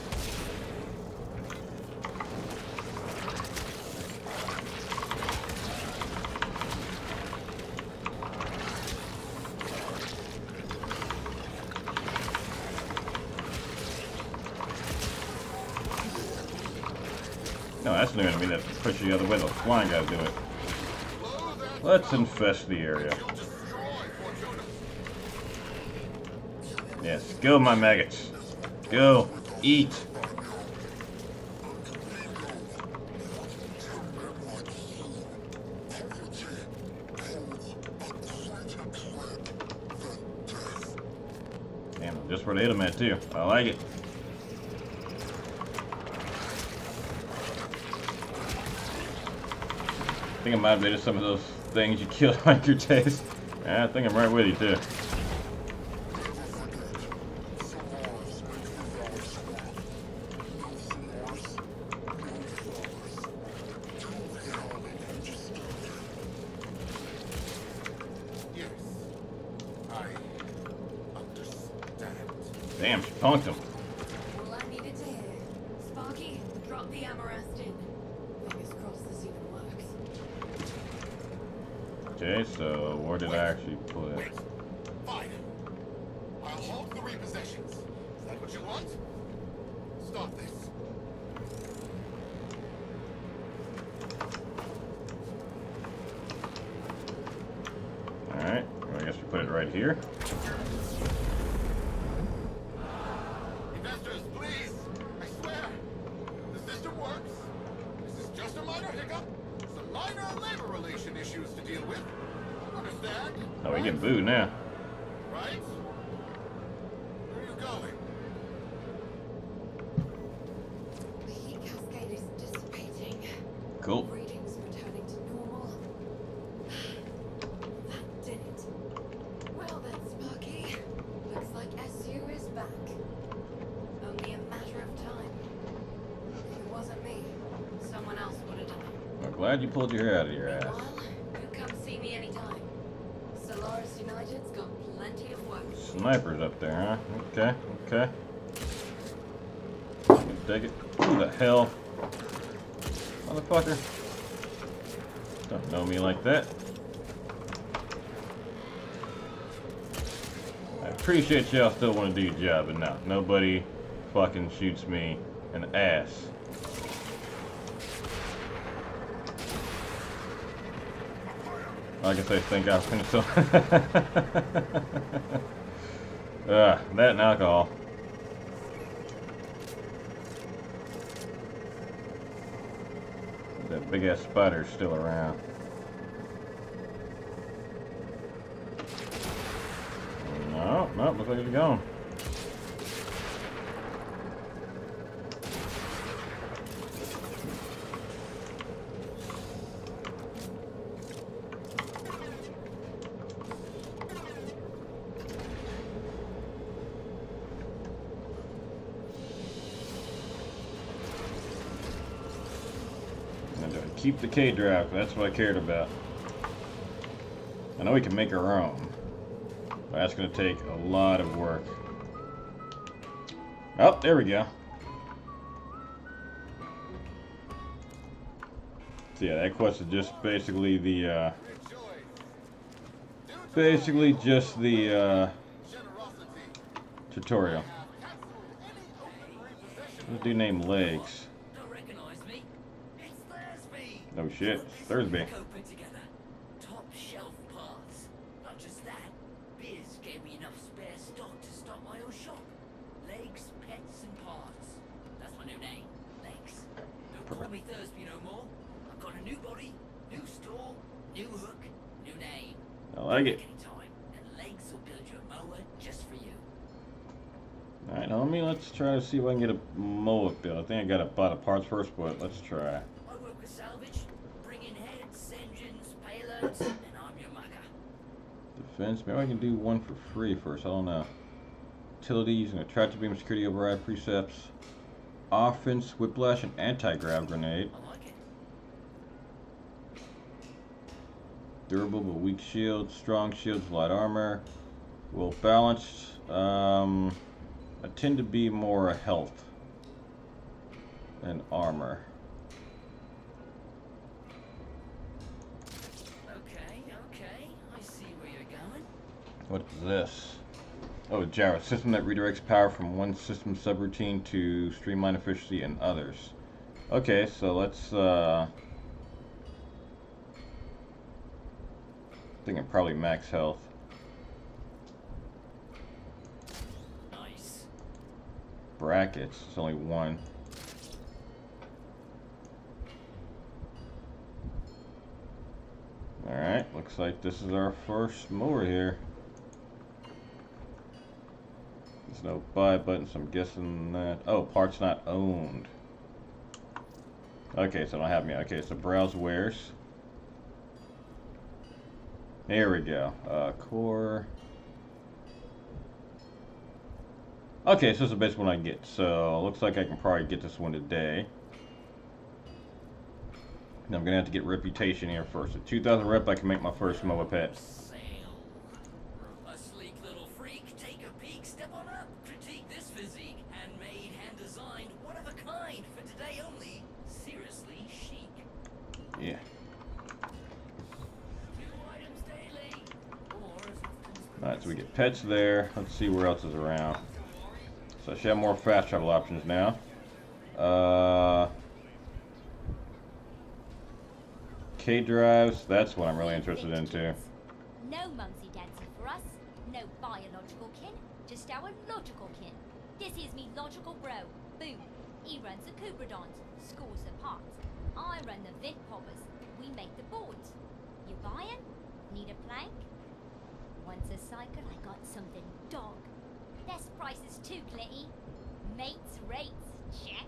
No, that's not gonna be that push you the other way. Those flying guys do it. Let's infest the area. You'll destroy Fortuna. Yes, go my maggots. Go. Eat. Damn, just where they hit them at too. I like it. I think I might have made some of those things you killed on your taste. Yeah, I think I'm right with you too. Yes, I understand. Damn, she punked him. All I needed to hear. Sparky, drop the Amarest in. Fingers crossed this even works. Okay, so where did I actually put Wait. it? Fine. I'll hold the repossessions. Is that what you want? Stop this. Alright, well, I guess we put it right here. Investors, please. I swear. The system works. This is just a minor hiccup. Some minor labor relation issues to deal with. Understand? Oh, we getting booed now. Right? Where are you going? The heat cascade is dissipating. Cool. Readings returning to normal. That did it. Well then, Sparky. Looks like SU is back. Only a matter of time. If it wasn't me, someone else would have done it. I'm glad you pulled your hair out of your ass. Meanwhile, you come see me anytime. Solaris United's got plenty of work. Snipers up there, huh? Okay, okay. Take it. Who the hell? Motherfucker. Don't know me like that. I appreciate y'all still want to do your job, but no. Nobody fucking shoots me in the ass. I guess I think I'll finish so. That and alcohol. That big ass spider's still around. No, no, looks like it's gone. Keep the K drive, that's what I cared about. I know we can make our own, but that's going to take a lot of work. Oh, there we go. So yeah, that quest is just basically the, tutorial. There's a dude named Legs. Don't recognize me. It's Thursby. Oh shit, it's Thursby. Put together. Top shelf parts. Not just that. Biz gave me enough spare stock to stock my own shop. Legs, pets, and parts. That's my new name. Legs. Don't call me Thursby no more. I've got a new body, new store, new hook, new name. I like it. Anytime, and Legs will build your mower just for you. Alright, now let's try to see if I can get a mower built. I think I gotta buy the parts first, but let's try. I work with salvage, bring in heads, engines, payloads, and I'm your mucker. Defense, maybe I can do one for free first, I don't know. Utility, using a tractor beam, security override precepts. Offense, whiplash, and anti-grav grenade. I like it. Durable but weak shields, strong shields, light armor. Well balanced. I tend to be more health than armor. Okay, I see where you're going. What's this? Oh, gyro system that redirects power from one system subroutine to streamline efficiency in others. Okay, so let's I think I'm probably max health. Nice. Brackets, it's only one. Alright, looks like this is our first mower here. There's no buy button, so I'm guessing that... Oh, parts not owned. Okay, so I don't have me. Okay, so browse wares. Here we go. Core. Okay, so this is the best one I get. So looks like I can probably get this one today. Now I'm gonna have to get reputation here first. At 2,000 rep, I can make my first MOA pet. A sleek little freak, take a peek, step on up, critique this physique, handmade, hand designed, one of a kind, for today only. Seriously chic. Yeah. 2 items daily, or as often as Alright, so we get pets there. Let's see where else is around. So I should have more fast travel options now. K drives, that's what I'm really interested in too. No mumsy dancing for us, no biological kin, just our logical kin. This is me logical bro, Boom. He runs the Cupidons, scores the parts. I run the Vent Poppers, we make the boards. You buying? Need a plank? Once a cycle, I got something dog. Best prices too, Clitty. Mates, rates, check.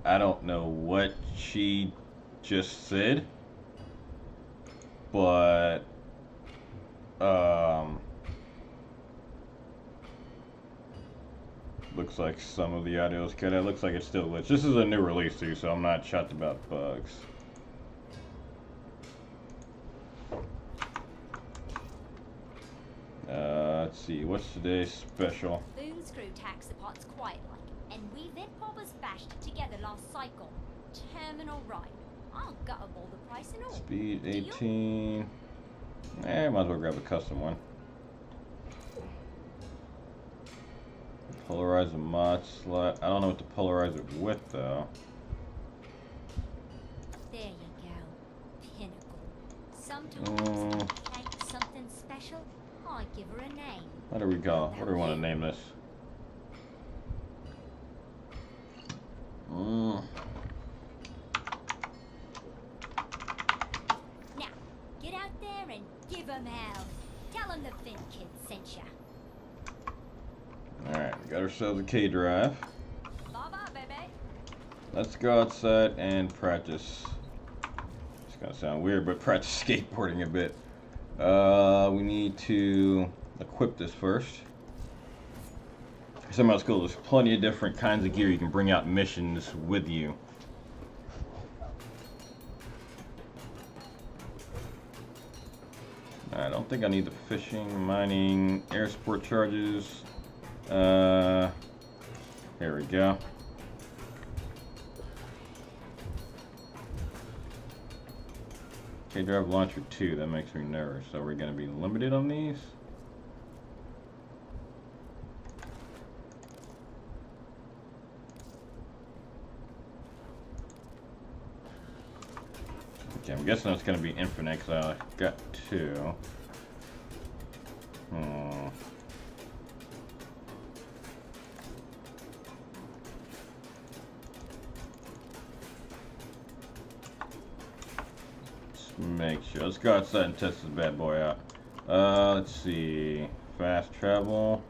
I don't know what she just said, but looks like some of the audio is cut out. Looks like it's still glitched. This is a new release too, so I'm not shocked about bugs. Let's see, what's today's special? Boom screw tax the pots quite like, and we Vent Poppers bashed it together last cycle. Terminal ride. I'll gutable the price and all. Speed Deal? 18. Eh, might as well grab a custom one. Polarize a mod slot. I don't know what to polarize it with though. There you go. Pinnacle. Sometimes like something special, I give her a name. What do we call it? What do we want to name this? Now, get out there and give 'em hell. Tell 'em the Vent Kid sent ya. Alright, we got ourselves a K drive. Bye-bye, baby. Let's go outside and practice. It's gonna sound weird, but practice skateboarding a bit. We need to equip this first. Somehow it's cool. There's plenty of different kinds of gear you can bring out missions with you. I don't think I need the fishing, mining, air support charges. Here we go. Okay, drive launcher 2, that makes me nervous. So we're gonna be limited on these? Okay, I'm guessing it's gonna be infinite because I got 2. Make sure. Let's go outside and test this bad boy out. Let's see. Fast travel.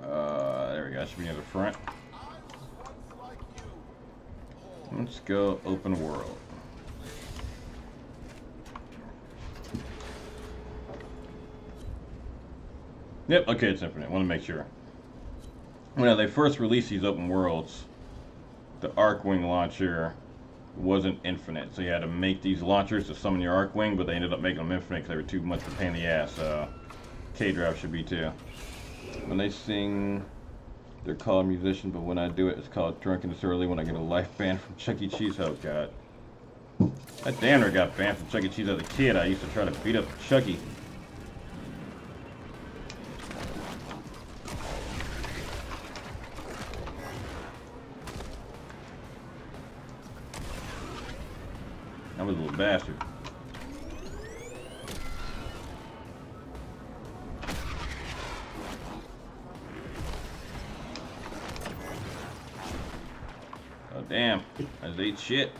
There we go. That should be near the front. Let's go open world. Yep, okay, it's infinite. Want to make sure. When they first released these open worlds, the Arcwing launcher wasn't infinite, so you had to make these launchers to summon your Arcwing, but they ended up making them infinite because they were too much of a pain in the ass. So K-Drive should be too. When they sing, they're called musicians, but when I do it, it's called drunkenness early. When I get a life ban from Chuck E. Cheese, oh god. That damn near got banned from Chuck E. Cheese as a kid. I used to try to beat up Chucky. I was a little bastard. Oh damn, I just ate shit.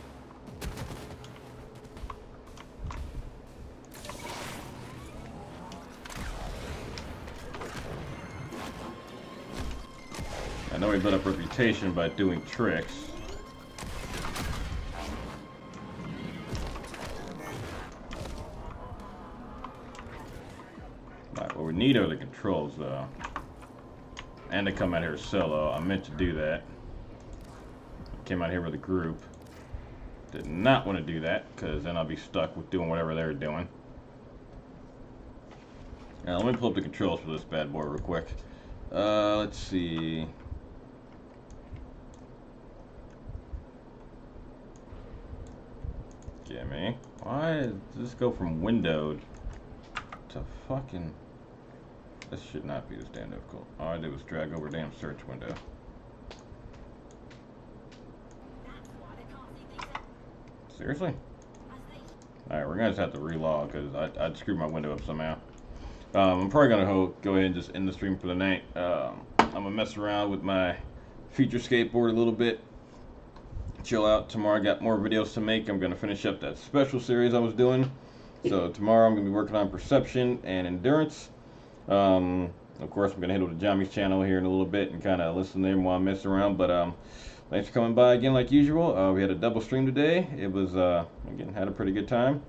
I know we built up reputation by doing tricks. neat are the controls, though. And to come out here solo. I meant to do that. Came out here with a group. Did not want to do that, because then I'll be stuck with doing whatever they're doing. Now, let me pull up the controls for this bad boy real quick. Let's see. Gimme. Why does this go from windowed to fucking... This should not be this damn difficult. All I did was drag over damn search window. Seriously? Alright, we're gonna just have to relog because I'd screwed my window up somehow. I'm probably gonna go ahead and just end the stream for the night. I'm gonna mess around with my future skateboard a little bit. Chill out. Tomorrow I got more videos to make. I'm gonna finish up that special series I was doing. So tomorrow I'm gonna be working on perception and endurance. Of course I'm gonna hit over to Jommy's channel here in a little bit and kind of listen to him while I'm messing around. But thanks for coming by again like usual. We had a double stream today. It was again, had a pretty good time.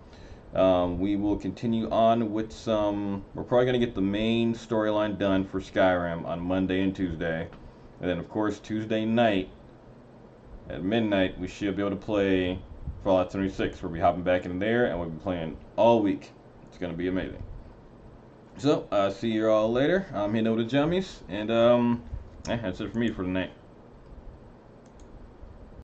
We will continue on with some... We're probably going to get the main storyline done for Skyrim on Monday and Tuesday. And then, of course, Tuesday night at midnight, we should be able to play Fallout 76. We'll be hopping back in there, and we'll be playing all week. It's going to be amazing. So, see you all later. I'm heading over to Jummy's, and that's it for me for tonight.